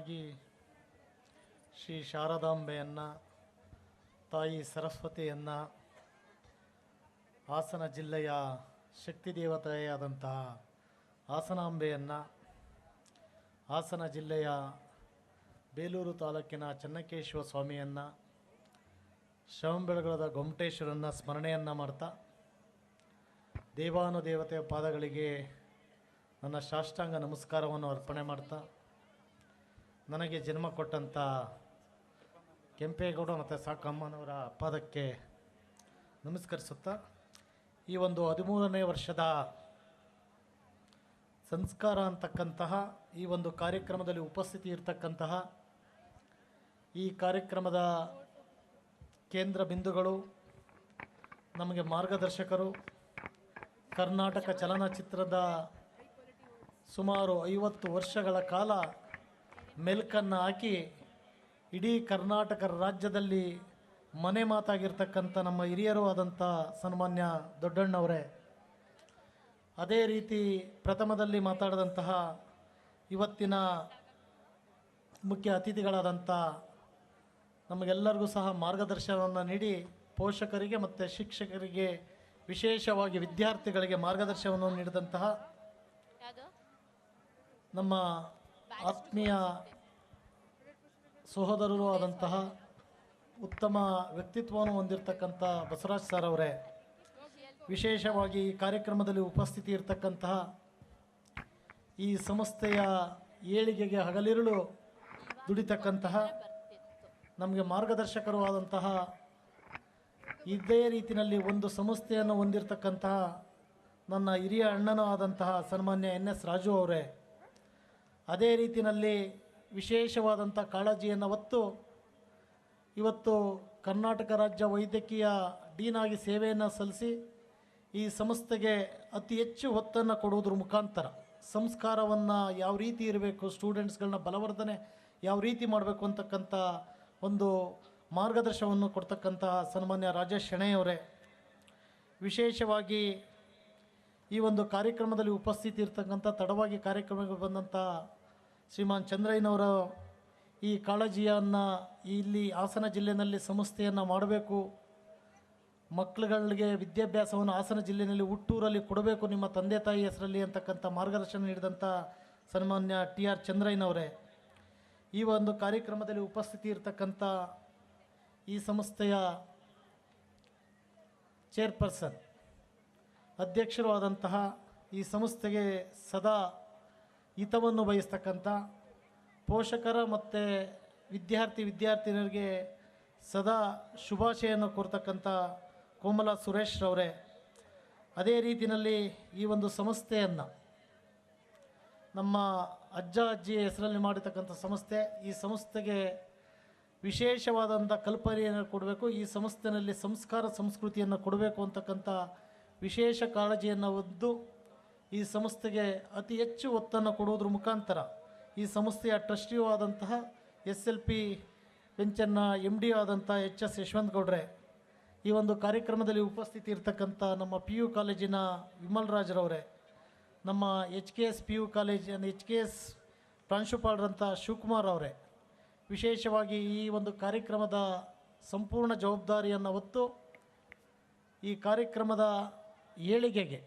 ವಿಶೇಷವಾಗಿ ಶ್ರೀ ಶಾರದಾಂಬೆಯನ್ನು, ತಾಯಿ ಸರಸ್ವತಿಯನ್ನು, ಹಾಸನ ಜಿಲ್ಲೆಯ ಶಕ್ತಿ ದೇವತೆಯಾದಂತಹ ಹಾಸನಾಂಬೆಯನ್ನು, ಹಾಸನ ಜಿಲ್ಲೆಯ ಬೇಲೂರು ತಾಲೂಕಿನ ಚೆನ್ನಕೇಶ್ವರ ಸ್ವಾಮಿಯನ್ನು, ಶ್ರವಣಬೆಳಗೊಳದ ಗೊಮ್ಮಟೇಶ್ವರನ ಸ್ಮರಣೆಯನ್ನು ಮಾಡ್ತಾ ದೇವಾನುದೇವತೆಯ ಪಾದಗಳಿಗೆ ನನ್ನ ಸಾಷ್ಟಾಂಗ ನಮಸ್ಕಾರವನ್ನು ಅರ್ಪಣೆ ಮಾಡ್ತಾ, ನನಗೆ ಜನ್ಮ ಕೊಟ್ಟಂಥ ಕೆಂಪೇಗೌಡ ಮತ್ತು ಸಾಕಮ್ಮನವರ ಪಾದಕ್ಕೆ ನಮಸ್ಕರಿಸುತ್ತಾ, ಈ ಒಂದು 13ನೇ ವರ್ಷದ ಸಂಸ್ಕಾರ ಅಂತಕ್ಕಂತಹ ಈ ಒಂದು ಕಾರ್ಯಕ್ರಮದಲ್ಲಿ ಉಪಸ್ಥಿತಿ ಇರತಕ್ಕಂತಹ ಈ ಕಾರ್ಯಕ್ರಮದ ಕೇಂದ್ರ ಬಿಂದುಗಳು, ನಮಗೆ ಮಾರ್ಗದರ್ಶಕರು, ಕರ್ನಾಟಕ ಚಲನಚಿತ್ರದ ಸುಮಾರು 50 ವರ್ಷಗಳ ಕಾಲ ಮೆಲ್ಕನ್ನು ಹಾಕಿ ಇಡೀ ಕರ್ನಾಟಕ ರಾಜ್ಯದಲ್ಲಿ ಮನೆ ಮಾತಾಗಿರ್ತಕ್ಕಂಥ ನಮ್ಮ ಹಿರಿಯರು ಆದಂಥ ಸನ್ಮಾನ್ಯ ದೊಡ್ಡಣ್ಣವರೇ, ಅದೇ ರೀತಿ ಪ್ರಥಮದಲ್ಲಿ ಮಾತಾಡಿದಂತಹ ಇವತ್ತಿನ ಮುಖ್ಯ ಅತಿಥಿಗಳಾದಂಥ ನಮಗೆಲ್ಲರಿಗೂ ಸಹ ಮಾರ್ಗದರ್ಶನವನ್ನು ನೀಡಿ ಪೋಷಕರಿಗೆ ಮತ್ತು ಶಿಕ್ಷಕರಿಗೆ, ವಿಶೇಷವಾಗಿ ವಿದ್ಯಾರ್ಥಿಗಳಿಗೆ ಮಾರ್ಗದರ್ಶನವನ್ನು ನೀಡಿದಂತಹ ನಮ್ಮ ಆತ್ಮೀಯ ಸಹೋದರರು ಆದಂತಹ ಉತ್ತಮ ವ್ಯಕ್ತಿತ್ವವನ್ನು ಹೊಂದಿರತಕ್ಕಂಥ ಬಸವರಾಜ್ ಸರ್ ಅವರೇ, ವಿಶೇಷವಾಗಿ ಈ ಕಾರ್ಯಕ್ರಮದಲ್ಲಿ ಉಪಸ್ಥಿತಿ ಇರತಕ್ಕಂತಹ ಈ ಸಂಸ್ಥೆಯ ಏಳಿಗೆಗೆ ಹಗಲಿರುಳು ದುಡಿತಕ್ಕಂತಹ ನಮಗೆ ಮಾರ್ಗದರ್ಶಕರು ಆದಂತಹ, ಇದೇ ರೀತಿಯಲ್ಲಿ ಒಂದು ಸಂಸ್ಥೆಯನ್ನು ಹೊಂದಿರತಕ್ಕಂತಹ ನನ್ನ ಹಿರಿಯ ಅಣ್ಣನೂ ಆದಂತಹ ಸನ್ಮಾನ್ಯ NS ರಾಜು ಅವರೇ, ಅದೇ ರೀತಿಯಲ್ಲಿ ವಿಶೇಷವಾದಂಥ ಕಾಳಜಿಯನ್ನು ಹೊತ್ತು ಇವತ್ತು ಕರ್ನಾಟಕ ರಾಜ್ಯ ವೈದ್ಯಕೀಯ ಡೀನ್ ಆಗಿ ಸೇವೆಯನ್ನು ಸಲ್ಲಿಸಿ ಈ ಸಂಸ್ಥೆಗೆ ಅತಿ ಹೆಚ್ಚು ಒತ್ತನ್ನು ಕೊಡುವುದ್ರ ಮುಖಾಂತರ ಸಂಸ್ಕಾರವನ್ನು ಯಾವ ರೀತಿ ಇರಬೇಕು, ಸ್ಟೂಡೆಂಟ್ಸ್ಗಳನ್ನ ಬಲವರ್ಧನೆ ಯಾವ ರೀತಿ ಮಾಡಬೇಕು ಅಂತಕ್ಕಂಥ ಒಂದು ಮಾರ್ಗದರ್ಶನವನ್ನು ಕೊಡ್ತಕ್ಕಂತಹ ಸನ್ಮಾನ್ಯ ರಾಜೇಶ್ ಶೆಣೆಯವರೇ, ವಿಶೇಷವಾಗಿ ಈ ಒಂದು ಕಾರ್ಯಕ್ರಮದಲ್ಲಿ ಉಪಸ್ಥಿತಿ ಇರ್ತಕ್ಕಂಥ ತಡವಾಗಿ ಕಾರ್ಯಕ್ರಮಕ್ಕೆ ಬಂದಂಥ ಶ್ರೀಮಾನ್ ಚಂದ್ರಯ್ಯನವರ ಈ ಕಾಳಜಿಯನ್ನು ಇಲ್ಲಿ ಹಾಸನ ಜಿಲ್ಲೆಯಲ್ಲಿ ಸಂಸ್ಥೆಯನ್ನು ಮಾಡಬೇಕು, ಮಕ್ಕಳುಗಳಿಗೆ ವಿದ್ಯಾಭ್ಯಾಸವನ್ನು ಹಾಸನ ಜಿಲ್ಲೆಯಲ್ಲಿ ಹುಟ್ಟೂರಲ್ಲಿ ಕೊಡಬೇಕು ನಿಮ್ಮ ತಂದೆ ತಾಯಿ ಹೆಸರಲ್ಲಿ ಅಂತಕ್ಕಂಥ ಮಾರ್ಗದರ್ಶನ ನೀಡಿದಂಥ ಸನ್ಮಾನ್ಯ TR ಚಂದ್ರಯ್ಯನವರೇ, ಈ ಒಂದು ಕಾರ್ಯಕ್ರಮದಲ್ಲಿ ಉಪಸ್ಥಿತಿ ಇರತಕ್ಕಂಥ ಈ ಸಂಸ್ಥೆಯ ಚೇರ್ಪರ್ಸನ್, ಅಧ್ಯಕ್ಷರು ಆದಂತಹ, ಈ ಸಂಸ್ಥೆಗೆ ಸದಾ ಹಿತವನ್ನು ಬಯಸ್ತಕ್ಕಂಥ ಪೋಷಕರ ಮತ್ತು ವಿದ್ಯಾರ್ಥಿನಿಯರಿಗೆ ಸದಾ ಶುಭಾಶಯನ್ನು ಕೋರ್ತಕ್ಕಂಥ ಕೋಮಲ ಸುರೇಶ್ ರವರೇ, ಅದೇ ರೀತಿಯಲ್ಲಿ ಈ ಒಂದು ಸಂಸ್ಥೆಯನ್ನು ನಮ್ಮ ಅಜ್ಜ ಅಜ್ಜಿಯ ಹೆಸರಲ್ಲಿ ಮಾಡಿರ್ತಕ್ಕಂಥ ಸಂಸ್ಥೆ, ಈ ಸಂಸ್ಥೆಗೆ ವಿಶೇಷವಾದಂಥ ಕಲ್ಪನೆಯನ್ನು ಕೊಡಬೇಕು, ಈ ಸಂಸ್ಥೆಯಲ್ಲಿ ಸಂಸ್ಕಾರ ಸಂಸ್ಕೃತಿಯನ್ನು ಕೊಡಬೇಕು ಅಂತಕ್ಕಂಥ ವಿಶೇಷ ಕಾಳಜಿಯನ್ನು ಹೊಂದು ಈ ಸಂಸ್ಥೆಗೆ ಅತಿ ಹೆಚ್ಚು ಒತ್ತನ್ನು ಕೊಡುವುದ್ರ ಮುಖಾಂತರ ಈ ಸಂಸ್ಥೆಯ ಟ್ರಸ್ಟಿಯೂ ಆದಂತಹ SLP ವೆಂಚರ್ನ MD ಆದಂಥ HS ಯಶವಂತ ಗೌಡ್ರೆ, ಈ ಒಂದು ಕಾರ್ಯಕ್ರಮದಲ್ಲಿ ಉಪಸ್ಥಿತಿ ಇರತಕ್ಕಂಥ ನಮ್ಮ PU ಕಾಲೇಜಿನ ವಿಮಲ್ ರಾಜ್ರವರೇ, ನಮ್ಮ HKS PU ಕಾಲೇಜಿನ HKS ಪ್ರಾಂಶುಪಾಲರಂಥ ಶಿವಕುಮಾರ್ ಅವರೇ, ವಿಶೇಷವಾಗಿ ಈ ಒಂದು ಕಾರ್ಯಕ್ರಮದ ಸಂಪೂರ್ಣ ಜವಾಬ್ದಾರಿಯನ್ನು ಹೊತ್ತು ಈ ಕಾರ್ಯಕ್ರಮದ ಏಳಿಗೆಗೆ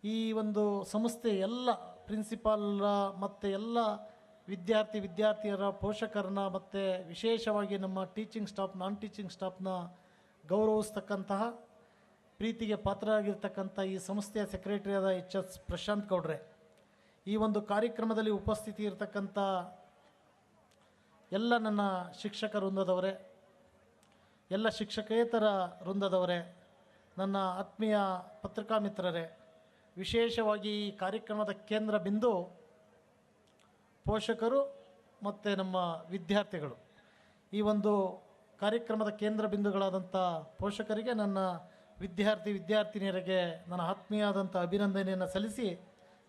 ಈ ಒಂದು ಸಂಸ್ಥೆ ಎಲ್ಲ ಪ್ರಿನ್ಸಿಪಾಲ್ರ ಮತ್ತು ಎಲ್ಲ ವಿದ್ಯಾರ್ಥಿಯರ ಪೋಷಕರನ್ನ ಮತ್ತು ವಿಶೇಷವಾಗಿ ನಮ್ಮ ಟೀಚಿಂಗ್ ಸ್ಟಾಫ್, ನಾನ್ ಟೀಚಿಂಗ್ ಸ್ಟಾಫ್ನ ಗೌರವಿಸ್ತಕ್ಕಂತಹ, ಪ್ರೀತಿಗೆ ಪಾತ್ರರಾಗಿರ್ತಕ್ಕಂಥ ಈ ಸಂಸ್ಥೆಯ ಸೆಕ್ರೆಟರಿಯಾದ HS ಪ್ರಶಾಂತ್ ಗೌಡ್ರೆ, ಈ ಒಂದು ಕಾರ್ಯಕ್ರಮದಲ್ಲಿ ಉಪಸ್ಥಿತಿ ಇರತಕ್ಕಂಥ ಎಲ್ಲ ನನ್ನ ಶಿಕ್ಷಕ ವೃಂದದವರೇ, ಎಲ್ಲ ಶಿಕ್ಷಕೇತರ ವೃಂದದವರೇ, ನನ್ನ ಆತ್ಮೀಯ ಪತ್ರಿಕಾ ಮಿತ್ರರೇ, ವಿಶೇಷವಾಗಿ ಈ ಕಾರ್ಯಕ್ರಮದ ಕೇಂದ್ರ ಬಿಂದು ಪೋಷಕರು ಮತ್ತು ನಮ್ಮ ವಿದ್ಯಾರ್ಥಿಗಳು, ಈ ಒಂದು ಕಾರ್ಯಕ್ರಮದ ಕೇಂದ್ರ ಬಿಂದುಗಳಾದಂಥ ಪೋಷಕರಿಗೆ, ನನ್ನ ವಿದ್ಯಾರ್ಥಿನಿಯರಿಗೆ ನನ್ನ ಆತ್ಮೀಯವಾದಂಥ ಅಭಿನಂದನೆಯನ್ನು ಸಲ್ಲಿಸಿ,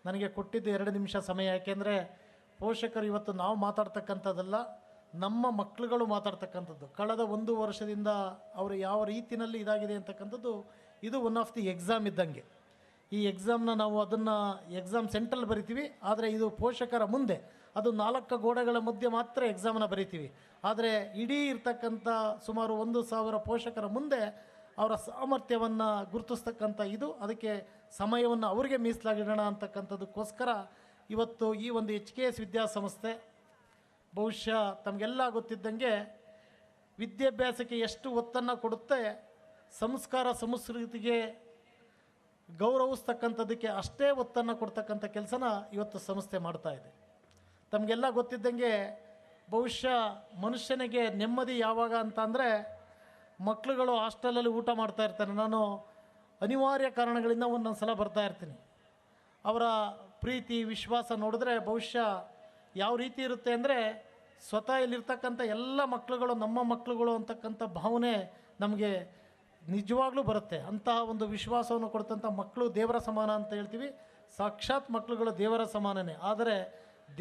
ನನಗೆ ಕೊಟ್ಟಿದ್ದು 2 ನಿಮಿಷ ಸಮಯ. ಯಾಕೆಂದರೆ ಪೋಷಕರು ಇವತ್ತು ನಾವು ಮಾತಾಡ್ತಕ್ಕಂಥದ್ದಲ್ಲ, ನಮ್ಮ ಮಕ್ಕಳುಗಳು ಮಾತಾಡ್ತಕ್ಕಂಥದ್ದು. ಕಳೆದ 1 ವರ್ಷದಿಂದ ಅವರು ಯಾವ ರೀತಿಯಲ್ಲಿ ಇದಾಗಿದೆ ಅಂತಕ್ಕಂಥದ್ದು ಇದು ಒನ್ ಆಫ್ ದಿ ಎಕ್ಸಾಮ್ ಇದ್ದಂಗೆ. ಈ ಎಕ್ಸಾಮ್ನ ನಾವು ಅದನ್ನು ಎಕ್ಸಾಮ್ ಸೆಂಟ್ರಲ್ಲಿ ಬರಿತೀವಿ, ಆದರೆ ಇದು ಪೋಷಕರ ಮುಂದೆ ಅದು 4 ಗೋಡೆಗಳ ಮಧ್ಯೆ ಮಾತ್ರ ಎಕ್ಸಾಮನ್ನು ಬರಿತೀವಿ. ಆದರೆ ಇಡೀ ಇರ್ತಕ್ಕಂಥ ಸುಮಾರು 1,000 ಪೋಷಕರ ಮುಂದೆ ಅವರ ಸಾಮರ್ಥ್ಯವನ್ನು ಗುರುತಿಸ್ತಕ್ಕಂಥ ಇದು, ಅದಕ್ಕೆ ಸಮಯವನ್ನು ಅವರಿಗೆ ಮೀಸಲಾಗಿಡೋಣ ಅಂತಕ್ಕಂಥದ್ದಕ್ಕೋಸ್ಕರ ಇವತ್ತು ಈ ಒಂದು HKS ವಿದ್ಯಾಸಂಸ್ಥೆ ಬಹುಶಃ ತಮಗೆಲ್ಲ ಗೊತ್ತಿದ್ದಂಗೆ ವಿದ್ಯಾಭ್ಯಾಸಕ್ಕೆ ಎಷ್ಟು ಒತ್ತನ್ನು ಕೊಡುತ್ತೆ, ಸಂಸ್ಕಾರ ಸಂಸ್ಕೃತಿಗೆ ಗೌರವಿಸ್ತಕ್ಕಂಥದ್ದಕ್ಕೆ ಅಷ್ಟೇ ಒತ್ತನ್ನು ಕೊಡ್ತಕ್ಕಂಥ ಕೆಲಸನ ಇವತ್ತು ಸಂಸ್ಥೆ ಮಾಡ್ತಾ ಇದೆ. ತಮಗೆಲ್ಲ ಗೊತ್ತಿದ್ದಂಗೆ ಬಹುಶಃ ಮನುಷ್ಯನಿಗೆ ನೆಮ್ಮದಿ ಯಾವಾಗ ಅಂತ ಅಂದರೆ, ಮಕ್ಕಳುಗಳು ಹಾಸ್ಟೆಲಲ್ಲಿ ಊಟ ಮಾಡ್ತಾ ಇರ್ತಾರೆ. ನಾನು ಅನಿವಾರ್ಯ ಕಾರಣಗಳಿಂದ ಒಂದೊಂದು ಸಲ ಬರ್ತಾ ಇರ್ತೀನಿ. ಅವರ ಪ್ರೀತಿ ವಿಶ್ವಾಸ ನೋಡಿದ್ರೆ ಬಹುಶಃ ಯಾವ ರೀತಿ ಇರುತ್ತೆ ಅಂದರೆ, ಸ್ವತಃ ಇಲ್ಲಿರ್ತಕ್ಕಂಥ ಎಲ್ಲ ಮಕ್ಕಳುಗಳು ನಮ್ಮ ಮಕ್ಕಳುಗಳು ಅಂತಕ್ಕಂಥ ಭಾವನೆ ನಮಗೆ ನಿಜವಾಗ್ಲೂ ಬರುತ್ತೆ. ಅಂತಹ ಒಂದು ವಿಶ್ವಾಸವನ್ನು ಕೊಡ್ತಂಥ ಮಕ್ಕಳು ದೇವರ ಸಮಾನ ಅಂತ ಹೇಳ್ತೀವಿ. ಸಾಕ್ಷಾತ್ ಮಕ್ಕಳುಗಳು ದೇವರ ಸಮಾನನೇ. ಆದರೆ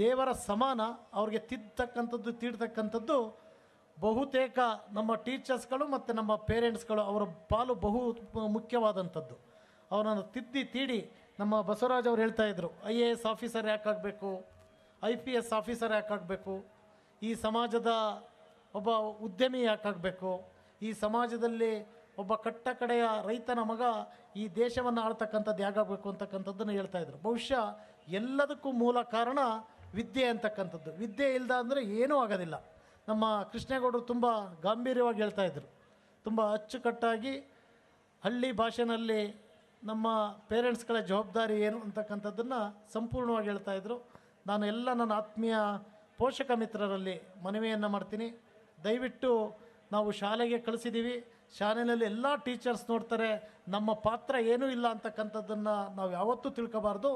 ದೇವರ ಸಮಾನ ಅವ್ರಿಗೆ ತೀಡ್ತಕ್ಕಂಥದ್ದು ಬಹುತೇಕ ನಮ್ಮ ಟೀಚರ್ಸ್ಗಳು ಮತ್ತು ನಮ್ಮ ಪೇರೆಂಟ್ಸ್ಗಳು ಅವರ ಪಾಲು ಬಹು ಮುಖ್ಯವಾದಂಥದ್ದು. ಅವರನ್ನು ತೀಡಿ ನಮ್ಮ ಬಸವರಾಜ್ ಅವರು ಹೇಳ್ತಾಯಿದ್ರು, IAS ಆಫೀಸರ್ ಯಾಕಾಗಬೇಕು, IPS ಆಫೀಸರ್ ಯಾಕಾಗಬೇಕು, ಈ ಸಮಾಜದ ಒಬ್ಬ ಉದ್ಯಮಿ ಯಾಕಾಗಬೇಕು, ಈ ಸಮಾಜದಲ್ಲಿ ಒಬ್ಬ ಕಟ್ಟಕಡೆಯ ರೈತನ ಮಗ ಈ ದೇಶವನ್ನು ಆಳ್ತಕ್ಕಂಥದ್ದು ಯಾಕಾಗಬೇಕು ಅಂತಕ್ಕಂಥದ್ದನ್ನು ಹೇಳ್ತಾಯಿದ್ರು. ಬಹುಶಃ ಎಲ್ಲದಕ್ಕೂ ಮೂಲ ಕಾರಣ ವಿದ್ಯೆ ಅಂತಕ್ಕಂಥದ್ದು. ವಿದ್ಯೆ ಇಲ್ಲದ ಅಂದರೆ ಏನೂ ಆಗೋದಿಲ್ಲ. ನಮ್ಮ ಕೃಷ್ಣೇಗೌಡರು ತುಂಬ ಗಾಂಭೀರ್ಯವಾಗಿ ಹೇಳ್ತಾಯಿದ್ರು, ತುಂಬ ಅಚ್ಚುಕಟ್ಟಾಗಿ ಹಳ್ಳಿ ಭಾಷೆಯಲ್ಲಿ ನಮ್ಮ ಪೇರೆಂಟ್ಸ್ಗಳ ಜವಾಬ್ದಾರಿ ಏನು ಅಂತಕ್ಕಂಥದ್ದನ್ನು ಸಂಪೂರ್ಣವಾಗಿ ಹೇಳ್ತಾಯಿದ್ರು. ನಾನು ಎಲ್ಲ ನನ್ನ ಆತ್ಮೀಯ ಪೋಷಕ ಮಿತ್ರರಲ್ಲಿ ಮನವಿಯನ್ನು ಮಾಡ್ತೀನಿ, ದಯವಿಟ್ಟು ನಾವು ಶಾಲೆಗೆ ಕಳಿಸಿದ್ದೀವಿ, ಶಾಲೆಯಲ್ಲಿ ಎಲ್ಲ ಟೀಚರ್ಸ್ ನೋಡ್ತಾರೆ, ನಮ್ಮ ಪಾತ್ರ ಏನೂ ಇಲ್ಲ ಅಂತಕ್ಕಂಥದ್ದನ್ನು ನಾವು ಯಾವತ್ತೂ ತಿಳ್ಕೋಬಾರ್ದು.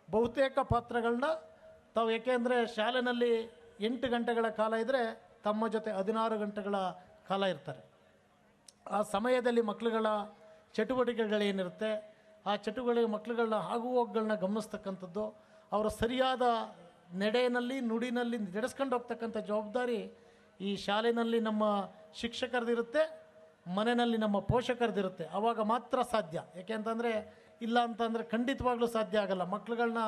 ಬಹುತೇಕ ಪಾತ್ರಗಳನ್ನ ತಾವು, ಏಕೆಂದರೆ ಶಾಲೆಯಲ್ಲಿ 8 ಗಂಟೆಗಳ ಕಾಲ ಇದ್ದರೆ ತಮ್ಮ ಜೊತೆ 16 ಗಂಟೆಗಳ ಕಾಲ ಇರ್ತಾರೆ. ಆ ಸಮಯದಲ್ಲಿ ಮಕ್ಕಳುಗಳ ಚಟುವಟಿಕೆಗಳೇನಿರುತ್ತೆ, ಆ ಚಟುವಟಿಕೆ ಮಕ್ಕಳುಗಳನ್ನ ಹೋಗುಗಳನ್ನ ಗಮನಿಸ್ತಕ್ಕಂಥದ್ದು, ಅವರ ಸರಿಯಾದ ನಡೆಯಲ್ಲಿ ನುಡಿನಲ್ಲಿ ನಡೆಸ್ಕೊಂಡು ಹೋಗ್ತಕ್ಕಂಥ ಜವಾಬ್ದಾರಿ ಈ ಶಾಲೆಯಲ್ಲಿ ನಮ್ಮ ಶಿಕ್ಷಕರದಿರುತ್ತೆ, ಮನೆಯಲ್ಲಿ ನಮ್ಮ ಪೋಷಕರದಿರುತ್ತೆ. ಆವಾಗ ಮಾತ್ರ ಸಾಧ್ಯ. ಏಕೆಂತಂದರೆ ಇಲ್ಲ ಅಂತಂದರೆ ಖಂಡಿತವಾಗ್ಲೂ ಸಾಧ್ಯ ಆಗಲ್ಲ. ಮಕ್ಕಳುಗಳನ್ನ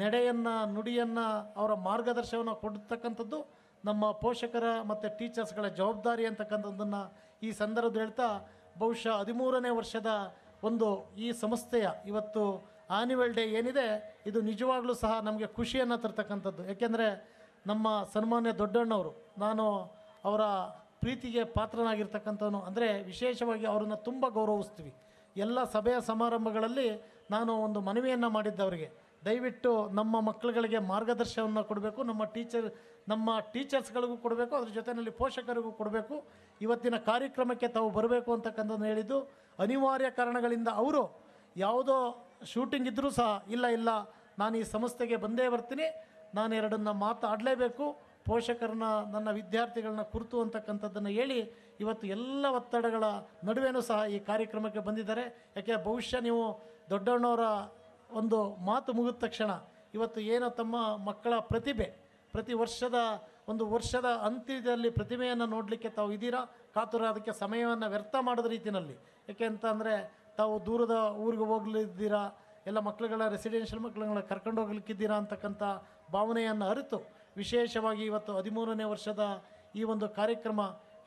ನಡೆಯನ್ನು ನುಡಿಯನ್ನು ಅವರ ಮಾರ್ಗದರ್ಶನವನ್ನು ಕೊಡ್ತಕ್ಕಂಥದ್ದು ನಮ್ಮ ಪೋಷಕರ ಮತ್ತು ಟೀಚರ್ಸ್ಗಳ ಜವಾಬ್ದಾರಿ ಅಂತಕ್ಕಂಥದ್ದನ್ನು ಈ ಸಂದರ್ಭದಲ್ಲಿ ಹೇಳ್ತಾ, ಬಹುಶಃ 13ನೇ ವರ್ಷದ ಒಂದು ಈ ಸಂಸ್ಥೆಯ ಇವತ್ತು ಆನ್ಯುವಲ್ ಡೇ ಏನಿದೆ, ಇದು ನಿಜವಾಗ್ಲೂ ಸಹ ನಮಗೆ ಖುಷಿಯನ್ನು ತರ್ತಕ್ಕಂಥದ್ದು. ಏಕೆಂದರೆ ನಮ್ಮ ಸನ್ಮಾನ್ಯ ದೊಡ್ಡಣ್ಣವರು, ನಾನು ಅವರ ಪ್ರೀತಿಗೆ ಪಾತ್ರನಾಗಿರ್ತಕ್ಕಂಥವನು. ಅಂದರೆ ವಿಶೇಷವಾಗಿ ಅವರನ್ನು ತುಂಬ ಗೌರವಿಸ್ತೀವಿ. ಎಲ್ಲ ಸಭೆಯ ಸಮಾರಂಭಗಳಲ್ಲಿ ನಾನು ಒಂದು ಮನವಿಯನ್ನು ಮಾಡಿದ್ದವರಿಗೆ, ದಯವಿಟ್ಟು ನಮ್ಮ ಮಕ್ಕಳುಗಳಿಗೆ ಮಾರ್ಗದರ್ಶನವನ್ನು ಕೊಡಬೇಕು, ನಮ್ಮ ಟೀಚರ್ಸ್ಗಳಿಗೂ ಕೊಡಬೇಕು, ಅದ್ರ ಜೊತೆಯಲ್ಲಿ ಪೋಷಕರಿಗೂ ಕೊಡಬೇಕು. ಇವತ್ತಿನ ಕಾರ್ಯಕ್ರಮಕ್ಕೆ ತಾವು ಬರಬೇಕು ಅಂತಕ್ಕಂಥದ್ದು ಹೇಳಿದ್ದು. ಅನಿವಾರ್ಯ ಕಾರಣಗಳಿಂದ ಅವರು ಯಾವುದೋ ಶೂಟಿಂಗ್ ಇದ್ದರೂ ಸಹ ಇಲ್ಲ ನಾನು ಈ ಸಂಸ್ಥೆಗೆ ಬಂದೇ ಬರ್ತೀನಿ, ನಾನು ಎರಡನ್ನ ಮಾತಾಡಲೇಬೇಕು, ಪೋಷಕರನ್ನ ನನ್ನ ವಿದ್ಯಾರ್ಥಿಗಳನ್ನ ಕುರಿತು ಅಂತಕ್ಕಂಥದ್ದನ್ನು ಹೇಳಿ ಇವತ್ತು ಎಲ್ಲ ಒತ್ತಡಗಳ ನಡುವೆನೂ ಸಹ ಈ ಕಾರ್ಯಕ್ರಮಕ್ಕೆ ಬಂದಿದ್ದಾರೆ. ಯಾಕೆ ಬಹುಶಃ ನೀವು ದೊಡ್ಡಣ್ಣವರ ಒಂದು ಮಾತು ಮುಗಿದ ತಕ್ಷಣ ಇವತ್ತು ಏನೋ ತಮ್ಮ ಮಕ್ಕಳ ಪ್ರತಿ ವರ್ಷದ ಅಂತ್ಯದಲ್ಲಿ ಪ್ರತಿಮೆಯನ್ನು ನೋಡಲಿಕ್ಕೆ ತಾವು ಇದ್ದೀರಾ, ಕಾತುರ, ಅದಕ್ಕೆ ಸಮಯವನ್ನು ವ್ಯರ್ಥ ಮಾಡೋದ ರೀತಿಯಲ್ಲಿ. ಯಾಕೆ ಅಂತಂದರೆ ತಾವು ದೂರದ ಊರಿಗೆ ಹೋಗ್ಲಿದ್ದೀರಾ, ಎಲ್ಲ ಮಕ್ಕಳುಗಳ ರೆಸಿಡೆನ್ಷಿಯಲ್ ಮಕ್ಕಳುಗಳ ಕರ್ಕೊಂಡು ಹೋಗ್ಲಿಕ್ಕಿದ್ದೀರಾ ಅಂತಕ್ಕಂಥ ಭಾವನೆಯನ್ನು ಅರಿತು ವಿಶೇಷವಾಗಿ ಇವತ್ತು 13ನೇ ವರ್ಷದ ಈ ಒಂದು ಕಾರ್ಯಕ್ರಮ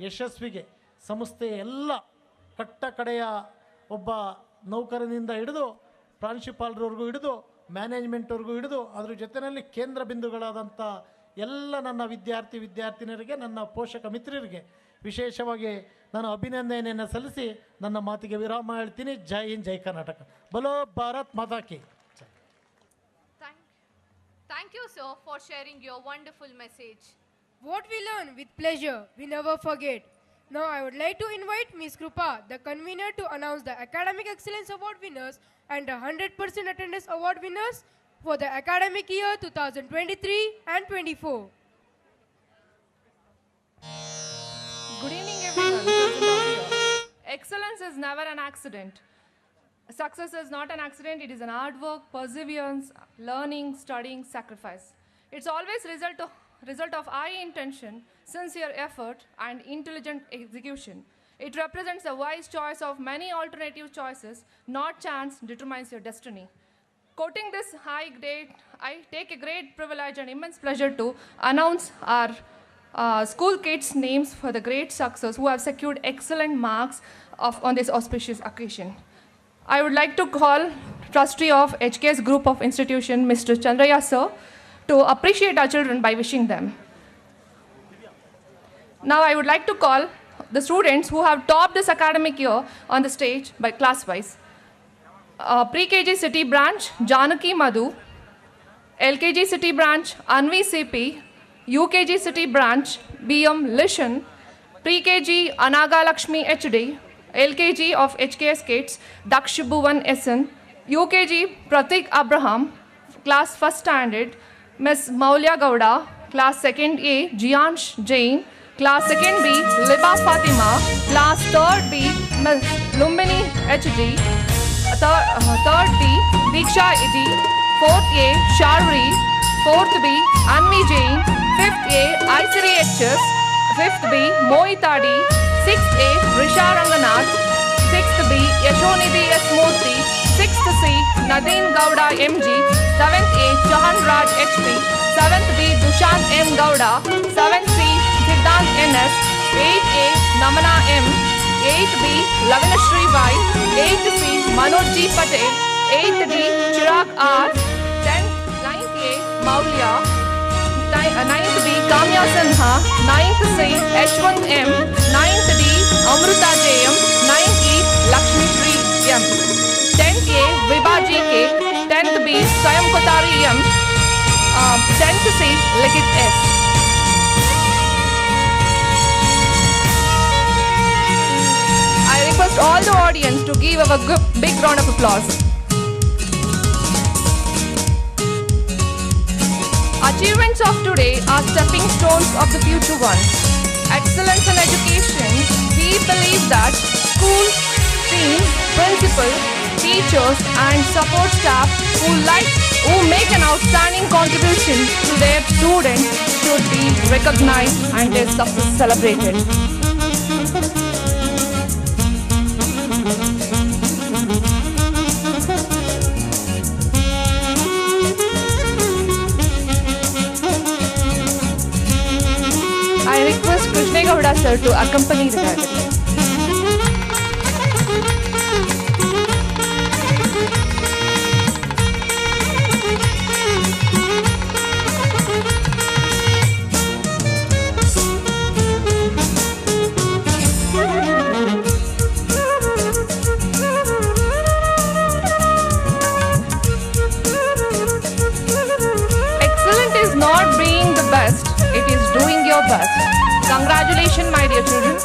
ಯಶಸ್ವಿಗೆ ಸಂಸ್ಥೆಯ ಎಲ್ಲ ಕಡೆಯ ಒಬ್ಬ ನೌಕರನಿಂದ ಹಿಡಿದು ಪ್ರಾಂಶುಪಾಲರವರೆಗೂ ಹಿಡಿದು ಮ್ಯಾನೇಜ್ಮೆಂಟ್ವರೆಗೂ ಹಿಡಿದು ಅದ್ರ ಜೊತೆಯಲ್ಲಿ ಕೇಂದ್ರ ಬಿಂದುಗಳಾದಂಥ ಎಲ್ಲ ನನ್ನ ವಿದ್ಯಾರ್ಥಿನಿಯರಿಗೆ, ನನ್ನ ಪೋಷಕ ಮಿತ್ರರಿಗೆ ವಿಶೇಷವಾಗಿ ನಾನು ಅಭಿನಂದನೆಯನ್ನು ಸಲ್ಲಿಸಿ ನನ್ನ ಮಾತಿಗೆ ವಿರಾಮ ಹೇಳ್ತೀನಿ. ಜೈ ಹಿಂದ್, ಜೈ ಕರ್ನಾಟಕ, ಬಲೋ ಭಾರತ್ ಮಾತಾ ಕಿ. Thank you, sir, for sharing your wonderful message. What we learn with pleasure, we never forget. Now I would like to invite Ms. Krupa, the convener, to announce the Academic Excellence Award winners and the 100% attendance award winners for the academic year 2023 and 24. Good evening, everyone. Present out here. Excellence is never an accident. Success is not an accident. It is an hard work, perseverance, learning, studying, sacrifice. It's always result of high intention, sincere effort, and intelligent execution. It represents a wise choice of many alternative choices. Not chance determines your destiny. Quoting this high grade, I take a great privilege and immense pleasure to announce our school kids' names for the great success who have secured excellent marks on this auspicious occasion. I would like to call trustee of HKS Group of Institution, Mr. Chandraya sir, to appreciate our children by wishing them. Now I would like to call the students who have topped this academic year on the stage by class-wise. Pre-KG City Branch, Janaki Madhu. LKG City Branch, Anvi CP. UKG City Branch, BM Lishan. Pre-KG, Anaga Lakshmi HD. LKG of HKS Kids, Dakshibuvan SN. UKG, Pratik Abraham, class 1st standard. Ms. Maulya Gowda, class 2nd A, Jiansh Jain. Class 2nd B, Liba Fatima. Class 3rd B, Ms. Lumbini HD. 3rd B, Diksha Iti. 4th A, Sharvi. 4th B, Anvi Jain. 5th A, Aisiri HS. 5th B, Moitadi. 6th A, Risha Ranganath. 6th B, Yashonidhi S. Murthy. 6th C, Nadine Gowda MG. 7th A, Chahan Raj HP. 7th B, Dushant M. Gowda. 7th C, Siddhant NS. 8th A, Namana M. 8th B, Lavinashri Y. 8th C, Manoj G. Patel. 8th D, Chirag R. 10th, 9th A, Maulya. 9th B, Kamya Sinha. 9th C, Ashwant M. 9th D, Amruta JM. 9th E, Lakshmi Shri M. 10th A, Vibha GK. 10th B, Swayam Kotari M. 10th C, Likit S. I request all the audience to give a big round of applause. Achievements of today are stepping stones of the future ones. Excellence in education, we believe that school, team, principal, teachers and support staff who make an outstanding contribution to their students should be recognized and their success celebrated. I request Krishna Gowda sir to accompany the gathering. Excellent is not being the best, it is doing your best. Congratulations, my dear children.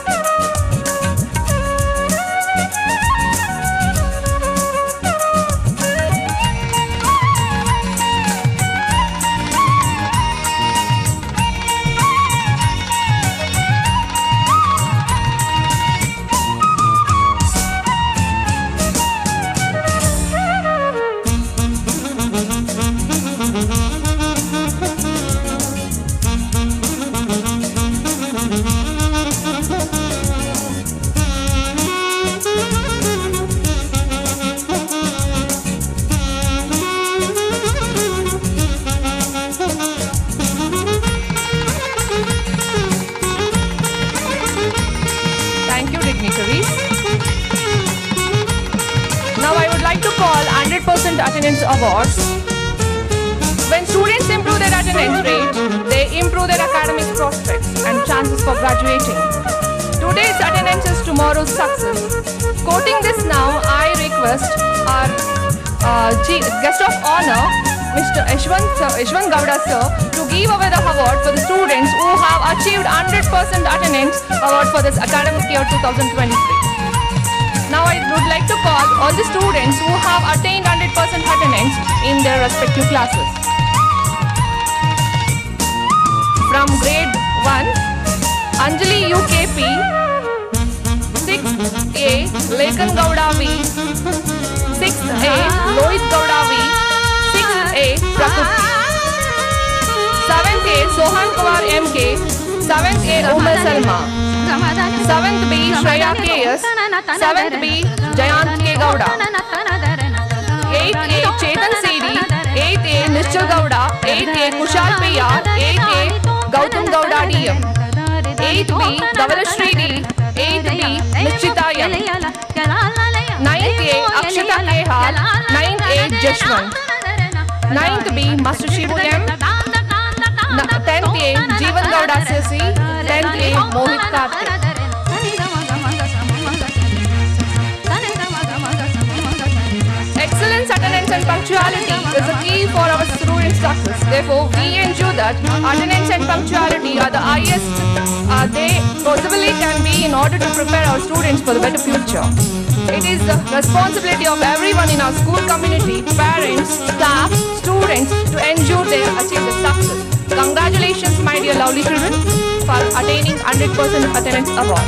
Thank you, dignitaries. Now I would like to call 100% attendance awards. When students improve their attendance rate, they improve their academic prospects and chances for graduating. Today's attendance is tomorrow's success. Quoting this now, I request our guest of honor, Mr. Ashwant Gowda sir, to give away the award for the students who have achieved 100% attendance award for this academic year 2023. Now I would like to call all the students who have attained 100% attendance in their respective classes. From grade 1, Anjali UKP, 6th A, Lekan Gowda V, 6th A, Lois Gowda V, 6th A, Prakuti, 7th A, Sohan Kumar MK, 7th A, Umar Salma, 7th B, Shreya KS, 7th B, Jayant K. Gowda, 8A Chetan Sedi, 8A Nishchal Gowda, 8A Kushal Payar, 8A Gautam Gowda DM, 8B Dhavalashri D, 8B Nichita M, 9A Akshata Kehal, 9A Jashwant, 9th B Master Shivu M, 10th A Jeevan Gowda Sisi, 10th A Mohit Karthik. Excellence, attendance and punctuality is a key for our students' success. Therefore, we ensure that attendance and punctuality are the highest they possibly can be in order to prepare our students for the better future. It is the responsibility of everyone in our school community, parents, staff, students to ensure they achieve the success. Congratulations, my dear lovely children, for attaining 100% attendance award.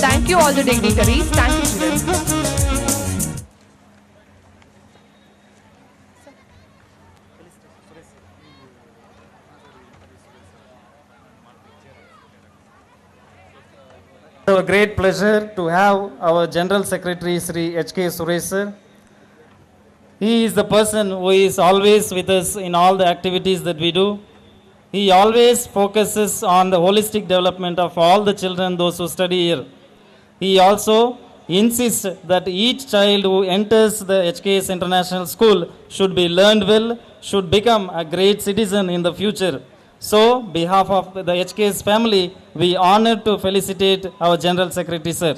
Thank you all the dignitaries. Thank you, children. It's a great pleasure to have our General Secretary Sri H.K. Suresh sir. He is the person who is always with us in all the activities that we do. He always focuses on the holistic development of all the children, those who study here. He also insists that each child who enters the HKS International School should be learned well, should become a great citizen in the future. So, behalf of the HKS family, we honor to felicitate our General Secretary, sir.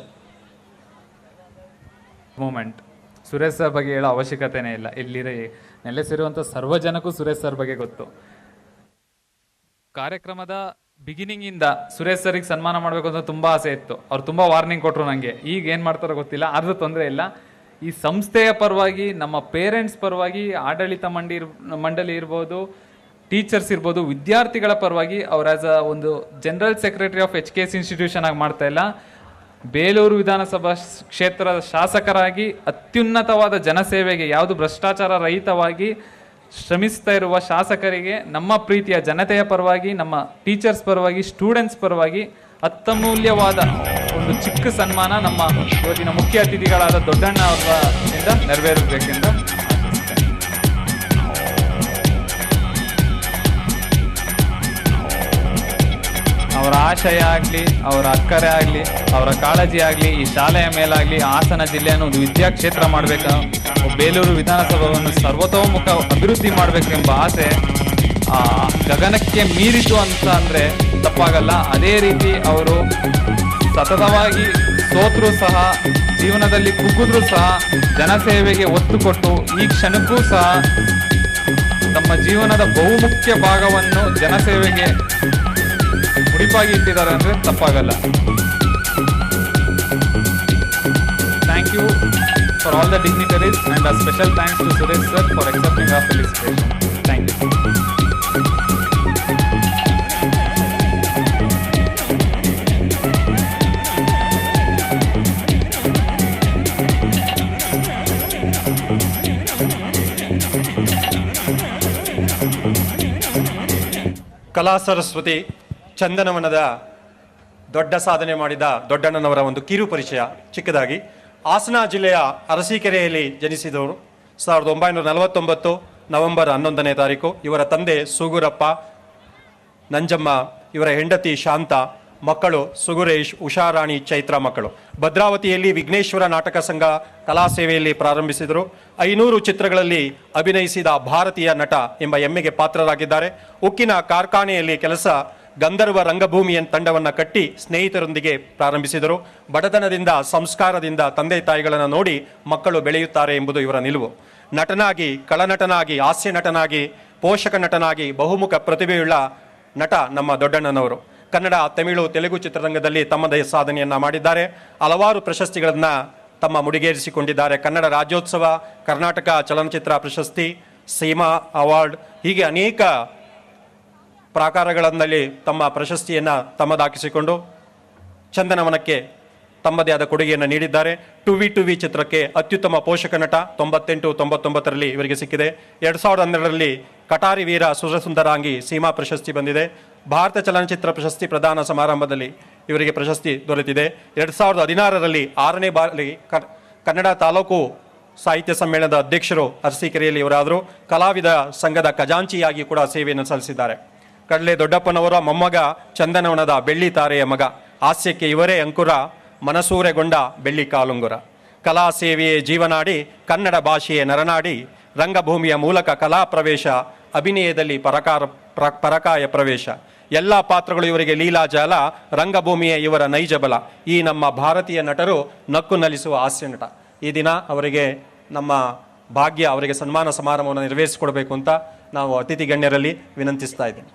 Moment Suresh sir ಬಗ್ಗೆ ಹೇಳೋ ಅವಶ್ಯಕತೆನೇ ಇಲ್ಲ. ಇಲ್ಲಿರೋ ನೆಲೆಸಿರುವಂಥ ಸರ್ವ ಜನಕ್ಕೂ Suresh sir ಬಗ್ಗೆ ಗೊತ್ತು. ಕಾರ್ಯಕ್ರಮದ ಬಿಗಿನಿಂಗಿಂದ ಸುರೇಶ್ ಸರ್ಗೆ ಸನ್ಮಾನ ಮಾಡಬೇಕು ಅಂತ ತುಂಬ ಆಸೆ ಇತ್ತು. ಅವ್ರು ತುಂಬ ವಾರ್ನಿಂಗ್ ಕೊಟ್ಟರು ನನಗೆ. ಈಗ ಏನು ಮಾಡ್ತಾರೋ ಗೊತ್ತಿಲ್ಲ, ಆದರೂ ತೊಂದರೆ ಇಲ್ಲ. ಈ ಸಂಸ್ಥೆಯ ಪರವಾಗಿ, ನಮ್ಮ ಪೇರೆಂಟ್ಸ್ ಪರವಾಗಿ, ಆಡಳಿತ ಮಂಡಳಿ ಇರ್ಬೋದು, ಟೀಚರ್ಸ್ ಇರ್ಬೋದು, ವಿದ್ಯಾರ್ಥಿಗಳ ಪರವಾಗಿ ಅವ್ರು ಆಸ್ ಅ ಒಂದು general secretary of HKS institution ಆಗಿ ಮಾಡ್ತಾ ಇಲ್ಲ, ಬೇಲೂರು ವಿಧಾನಸಭಾ ಕ್ಷೇತ್ರದ ಶಾಸಕರಾಗಿ ಅತ್ಯುನ್ನತವಾದ ಜನಸೇವೆಗೆ, ಯಾವುದು ಭ್ರಷ್ಟಾಚಾರ ರಹಿತವಾಗಿ ಶ್ರಮಿಸ್ತಾ ಇರುವ ಶಾಸಕರಿಗೆ ನಮ್ಮ ಪ್ರೀತಿಯ ಜನತೆಯ ಪರವಾಗಿ, ನಮ್ಮ ಟೀಚರ್ಸ್ ಪರವಾಗಿ, ಸ್ಟೂಡೆಂಟ್ಸ್ ಪರವಾಗಿ ಅತ್ಯಮೂಲ್ಯವಾದ ಒಂದು ಚಿಕ್ಕ ಸನ್ಮಾನ ನಮ್ಮ ಇವತ್ತಿನ ಮುಖ್ಯ ಅತಿಥಿಗಳಾದ ದೊಡ್ಡಣ್ಣ ಅವರಿಂದ ನೆರವೇರಬೇಕೆಂದು ಅವರ ಆಶಯ ಆಗಲಿ, ಅವರ ಅಕ್ಕರೆ ಆಗಲಿ, ಅವರ ಕಾಳಜಿ ಆಗಲಿ, ಈ ಶಾಲೆಯ ಮೇಲಾಗಲಿ ಹಾಸನ ಜಿಲ್ಲೆಯನ್ನು ಒಂದು ವಿದ್ಯಾಕ್ಷೇತ್ರ ಮಾಡಬೇಕು, ಬೇಲೂರು ವಿಧಾನಸಭೆಯನ್ನು ಸರ್ವತೋಮುಖ ಅಭಿವೃದ್ಧಿ ಮಾಡಬೇಕೆಂಬ ಆಸೆ ಗಗನಕ್ಕೆ ಮೀರಿತು ಅಂತ ಅಂದರೆ ತಪ್ಪಾಗಲ್ಲ. ಅದೇ ರೀತಿ ಅವರು ಸತತವಾಗಿ ಸೋತರೂ ಸಹ, ಜೀವನದಲ್ಲಿ ಕುಗ್ಗಿದ್ರೂ ಸಹ ಜನಸೇವೆಗೆ ಒತ್ತು ಕೊಟ್ಟು ಈ ಕ್ಷಣಕ್ಕೂ ಸಹ ತಮ್ಮ ಜೀವನದ ಬಹುಮುಖ್ಯ ಭಾಗವನ್ನು ಜನಸೇವೆಗೆ ಮುಡಿಪಾಗಿ ಇಟ್ಟಿದ್ದಾರೆ ಅಂದರೆ ತಪ್ಪಾಗಲ್ಲ. Thank you for all the dignitaries and a special thanks to Suresh sir for accepting our felicitation. Thank you. ಕಲಾ ಸರಸ್ವತಿ ಚಂದನವನದ ದೊಡ್ಡ ಸಾಧನೆ ಮಾಡಿದ ದೊಡ್ಡಣ್ಣನವರ ಒಂದು ಕಿರು ಪರಿಚಯ ಚಿಕ್ಕದಾಗಿ. ಹಾಸನ ಜಿಲ್ಲೆಯ ಅರಸೀಕೆರೆಯಲ್ಲಿ ಜನಿಸಿದವರು. 1949 ನವೆಂಬರ್ 11ನೇ ತಾರೀಕು. ಇವರ ತಂದೆ ಸೂಗೂರಪ್ಪ, ನಂಜಮ್ಮ, ಇವರ ಹೆಂಡತಿ ಶಾಂತ, ಮಕ್ಕಳು ಸುಗುರೇಶ್, ಉಷಾರಾಣಿ, ಚೈತ್ರ ಮಕ್ಕಳು. ಭದ್ರಾವತಿಯಲ್ಲಿ ವಿಘ್ನೇಶ್ವರ ನಾಟಕ ಸಂಘ ಕಲಾ ಸೇವೆಯಲ್ಲಿ ಪ್ರಾರಂಭಿಸಿದರು. 500 ಚಿತ್ರಗಳಲ್ಲಿ ಅಭಿನಯಿಸಿದ ಭಾರತೀಯ ನಟ ಎಂಬ ಹೆಮ್ಮೆಗೆ ಪಾತ್ರರಾಗಿದ್ದಾರೆ. ಉಕ್ಕಿನ ಕಾರ್ಖಾನೆಯಲ್ಲಿ ಕೆಲಸ, ಗಂಧರ್ವ ರಂಗಭೂಮಿಯ ತಂಡವನ್ನು ಕಟ್ಟಿ ಸ್ನೇಹಿತರೊಂದಿಗೆ ಪ್ರಾರಂಭಿಸಿದರು. ಬಡತನದಿಂದ, ಸಂಸ್ಕಾರದಿಂದ ತಂದೆ ತಾಯಿಗಳನ್ನು ನೋಡಿ ಮಕ್ಕಳು ಬೆಳೆಯುತ್ತಾರೆ ಎಂಬುದು ಇವರ ನಿಲುವು. ನಟನಾಗಿ, ಕಳನಟನಾಗಿ, ಹಾಸ್ಯ ನಟನಾಗಿ, ಪೋಷಕ ನಟನಾಗಿ ಬಹುಮುಖ ಪ್ರತಿಭೆಯುಳ್ಳ ನಟ ನಮ್ಮ ದೊಡ್ಡಣ್ಣನವರು. ಕನ್ನಡ, ತಮಿಳು, ತೆಲುಗು ಚಿತ್ರರಂಗದಲ್ಲಿ ತಮ್ಮದೇ ಸಾಧನೆಯನ್ನು ಮಾಡಿದ್ದಾರೆ. ಹಲವಾರು ಪ್ರಶಸ್ತಿಗಳನ್ನು ತಮ್ಮ ಮುಡಿಗೇರಿಸಿಕೊಂಡಿದ್ದಾರೆ. ಕನ್ನಡ ರಾಜ್ಯೋತ್ಸವ, ಕರ್ನಾಟಕ ಚಲನಚಿತ್ರ ಪ್ರಶಸ್ತಿ, ಸೀಮಾ ಅವಾರ್ಡ್, ಹೀಗೆ ಅನೇಕ ಪ್ರಾಕಾರಗಳಲ್ಲಿ ತಮ್ಮ ಪ್ರಶಸ್ತಿಯನ್ನು ತಮ್ಮದಾಕಿಸಿಕೊಂಡು ಚಂದನವನಕ್ಕೆ ತಮ್ಮದೇ ಆದ ಕೊಡುಗೆಯನ್ನು ನೀಡಿದ್ದಾರೆ. ಟು ವಿ ಚಿತ್ರಕ್ಕೆ ಅತ್ಯುತ್ತಮ ಪೋಷಕ ನಟ 98-99ರಲ್ಲಿ ಇವರಿಗೆ ಸಿಕ್ಕಿದೆ. 2012ರಲ್ಲಿ ಕಟಾರಿ ವೀರ ಸುರಸುಂದರಾಂಗಿ ಸೀಮಾ ಪ್ರಶಸ್ತಿ ಬಂದಿದೆ. ಭಾರತ ಚಲನಚಿತ್ರ ಪ್ರಶಸ್ತಿ ಪ್ರದಾನ ಸಮಾರಂಭದಲ್ಲಿ ಇವರಿಗೆ ಪ್ರಶಸ್ತಿ ದೊರೆತಿದೆ. 2016ರಲ್ಲಿ 6ನೇ ಬಾರಿ ಕನ್ನಡ ತಾಲೂಕು ಸಾಹಿತ್ಯ ಸಮ್ಮೇಳನದ ಅಧ್ಯಕ್ಷರು ಅರಸೀಕೆರೆಯಲ್ಲಿ ಇವರಾದರು. ಕಲಾವಿದ ಸಂಘದ ಖಜಾಂಚಿಯಾಗಿ ಕೂಡ ಸೇವೆಯನ್ನು ಸಲ್ಲಿಸಿದ್ದಾರೆ. ಕಡಲೆ ದೊಡ್ಡಪ್ಪನವರ ಮೊಮ್ಮಗ, ಚಂದನವನದ ಬೆಳ್ಳಿ ತಾರೆಯ ಮಗ, ಹಾಸ್ಯಕ್ಕೆ ಇವರೇ ಅಂಕುರ, ಮನಸೂರೆಗೊಂಡ ಬೆಳ್ಳಿ ಕಾಲುಂಗುರ. ಕಲಾ ಸೇವೆಯೇ ಜೀವನಾಡಿ, ಕನ್ನಡ ಭಾಷೆಯೇ ನರನಾಡಿ, ರಂಗಭೂಮಿಯ ಮೂಲಕ ಕಲಾ ಪ್ರವೇಶ, ಅಭಿನಯದಲ್ಲಿ ಪರಕಾಯ ಪ್ರವೇಶ. ಎಲ್ಲ ಪಾತ್ರಗಳು ಇವರಿಗೆ ಲೀಲಾಜಾಲ, ರಂಗಭೂಮಿಯೇ ಇವರ ನೈಜ ಬಲ. ಈ ನಮ್ಮ ಭಾರತೀಯ ನಟರು ನಕ್ಕು ನಲಿಸುವ ಹಾಸ್ಯ ನಟ. ಈ ದಿನ ಅವರಿಗೆ ನಮ್ಮ ಭಾಗ್ಯ, ಅವರಿಗೆ ಸನ್ಮಾನ ಸಮಾರಂಭವನ್ನು ನೆರವೇರಿಸಿಕೊಡಬೇಕು ಅಂತ ನಾವು ಅತಿಥಿ ಗಣ್ಯರಲ್ಲಿ ವಿನಂತಿಸ್ತಾ ಇದ್ದೇನೆ.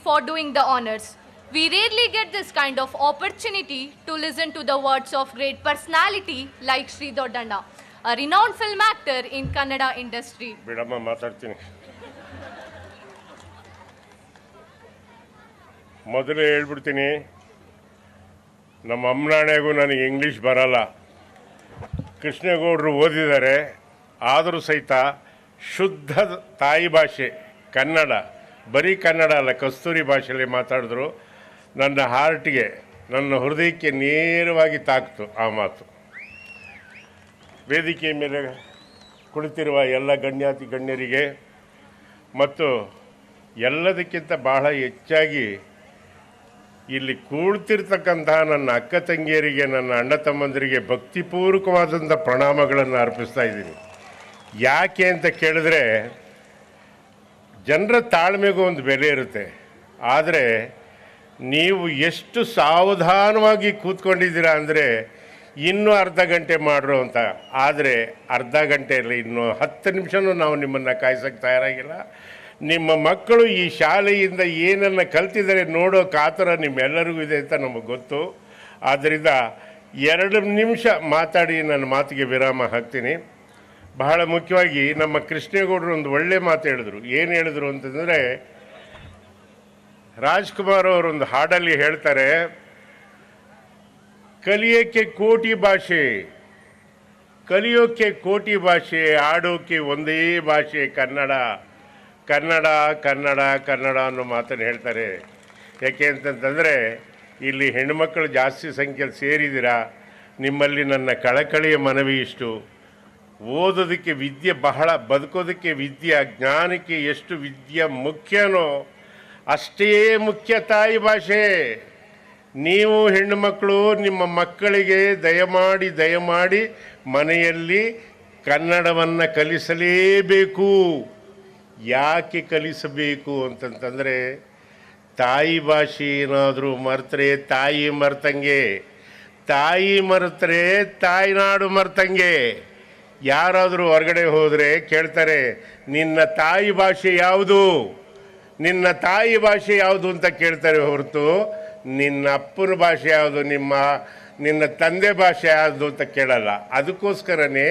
For doing the honors. We rarely get this kind of opportunity to listen to the words of great personality like Sri Doddanna, a renowned film actor in Kannada industry. ಬಿಡಮ್ಮ ಮಾತಾಡ್ತೀನಿ. ಮೊದಲೇ ಹೇಳ್ಬಿಡ್ತೀನಿ, ನಮ್ಮ ಅಮ್ಮನಾಣೆಗೂ ನನಗೆ ಇಂಗ್ಲೀಷ್ ಬರಲ್ಲ. ಕೃಷ್ಣೇಗೌಡರು ಓದಿದ್ದಾರೆ, ಆದರೂ ಸಹಿತ ಶುದ್ಧ ತಾಯಿ ಭಾಷೆ ಕನ್ನಡ, ಬರೀ ಕನ್ನಡ ಅಲ್ಲ, ಕಸ್ತೂರಿ ಭಾಷೆಯಲ್ಲಿ ಮಾತಾಡಿದ್ರು. ನನ್ನ ಹಾರ್ಟ್ಗೆ, ನನ್ನ ಹೃದಯಕ್ಕೆ ನೇರವಾಗಿ ತಾಕ್ತು ಆ ಮಾತು. ವೇದಿಕೆ ಮೇಲೆ ಕುಳಿತಿರುವ ಎಲ್ಲ ಗಣ್ಯರಿಗೆ ಮತ್ತು ಎಲ್ಲದಕ್ಕಿಂತ ಬಹಳ ಹೆಚ್ಚಾಗಿ ಇಲ್ಲಿ ಕೂಡ್ತಿರ್ತಕ್ಕಂತಹ ನನ್ನ ಅಕ್ಕ ತಂಗಿಯರಿಗೆ, ನನ್ನ ಅಣ್ಣ ತಮ್ಮಂದರಿಗೆ ಭಕ್ತಿಪೂರ್ವಕವಾದಂಥ ಪ್ರಣಾಮಗಳನ್ನು ಅರ್ಪಿಸ್ತಾ ಇದ್ದೀನಿ. ಯಾಕೆ ಅಂತ ಕೇಳಿದ್ರೆ, ಜನರ ತಾಳ್ಮೆಗೂ ಒಂದು ಬೆಲೆ ಇರುತ್ತೆ. ಆದರೆ ನೀವು ಎಷ್ಟು ಸಾವಧಾನವಾಗಿ ಕೂತ್ಕೊಂಡಿದ್ದೀರಾ ಅಂದರೆ ಇನ್ನೂ ಅರ್ಧ ಗಂಟೆ ಮಾಡ್ರು ಅಂತ. ಆದರೆ ಅರ್ಧ ಗಂಟೆಯಲ್ಲಿ ಇನ್ನೂ 10 ನಿಮಿಷನೂ ನಾವು ನಿಮ್ಮನ್ನು ಕಾಯ್ಸೋಕ್ಕೆ ತಯಾರಾಗಿಲ್ಲ. ನಿಮ್ಮ ಮಕ್ಕಳು ಈ ಶಾಲೆಯಿಂದ ಏನನ್ನು ಕಲ್ತಿದ್ದಾರೆ ನೋಡೋ ಕಾತರ ನಿಮ್ಮೆಲ್ಲರಿಗೂ ಇದೆ ಅಂತ ನಮಗೆ ಗೊತ್ತು. ಆದ್ದರಿಂದ 2 ನಿಮಿಷ ಮಾತಾಡಿ ನನ್ನ ಮಾತಿಗೆ ವಿರಾಮ ಹಾಕ್ತೀನಿ. ಬಹಳ ಮುಖ್ಯವಾಗಿ ನಮ್ಮ ಕೃಷ್ಣೇಗೌಡರು ಒಂದು ಒಳ್ಳೆ ಮಾತು ಹೇಳಿದ್ರು. ಏನು ಹೇಳಿದ್ರು ಅಂತಂದರೆ, ರಾಜ್ಕುಮಾರ್ ಅವರೊಂದು ಹಾಡಲ್ಲಿ ಹೇಳ್ತಾರೆ, ಕಲಿಯೋಕ್ಕೆ ಕೋಟಿ ಭಾಷೆ, ಕಲಿಯೋಕ್ಕೆ ಕೋಟಿ ಭಾಷೆ, ಆಡೋಕ್ಕೆ ಒಂದೇ ಭಾಷೆ ಕನ್ನಡ, ಕನ್ನಡ ಕನ್ನಡ ಕನ್ನಡ ಅನ್ನೋ ಮಾತನ್ನು ಹೇಳ್ತಾರೆ. ಯಾಕೆ ಅಂತಂತಂದರೆ, ಇಲ್ಲಿ ಹೆಣ್ಣುಮಕ್ಕಳು ಜಾಸ್ತಿ ಸಂಖ್ಯೆಯಲ್ಲಿ ಸೇರಿದ್ದೀರಾ. ನಿಮ್ಮಲ್ಲಿ ನನ್ನ ಕಳಕಳಿಯ ಮನವಿ ಇಷ್ಟು, ಓದೋದಕ್ಕೆ ವಿದ್ಯೆ ಬಹಳ, ಬದುಕೋದಕ್ಕೆ ವಿದ್ಯೆ, ಜ್ಞಾನಕ್ಕೆ ಎಷ್ಟು ವಿದ್ಯೆ ಮುಖ್ಯನೋ ಅಷ್ಟೇ ಮುಖ್ಯ ತಾಯಿ ಭಾಷೆ. ನೀವು ಹೆಣ್ಣು ಮಕ್ಕಳು ನಿಮ್ಮ ಮಕ್ಕಳಿಗೆ ದಯಮಾಡಿ ಮನೆಯಲ್ಲಿ ಕನ್ನಡವನ್ನು ಕಲಿಸಲೇಬೇಕು. ಯಾಕೆ ಕಲಿಸಬೇಕು ಅಂತಂತಂದರೆ, ತಾಯಿ ಭಾಷೆ ಏನಾದರೂ ಮರೆತರೆ ತಾಯಿ ಮರ್ತಂಗೆ, ತಾಯಿ ಮರೆತರೆ ತಾಯಿನಾಡು ಮರ್ತಂಗೆ. ಯಾರಾದರೂ ಹೊರಗಡೆ ಹೋದರೆ ಕೇಳ್ತಾರೆ, ನಿನ್ನ ತಾಯಿ ಭಾಷೆ ಯಾವುದು, ನಿನ್ನ ತಾಯಿ ಭಾಷೆ ಯಾವುದು ಅಂತ ಕೇಳ್ತಾರೆ ಹೊರತು ನಿನ್ನ ಅಪ್ಪನ ಭಾಷೆ ಯಾವುದು, ನಿನ್ನ ತಂದೆ ಭಾಷೆ ಯಾವುದು ಅಂತ ಕೇಳಲ್ಲ. ಅದಕ್ಕೋಸ್ಕರನೇ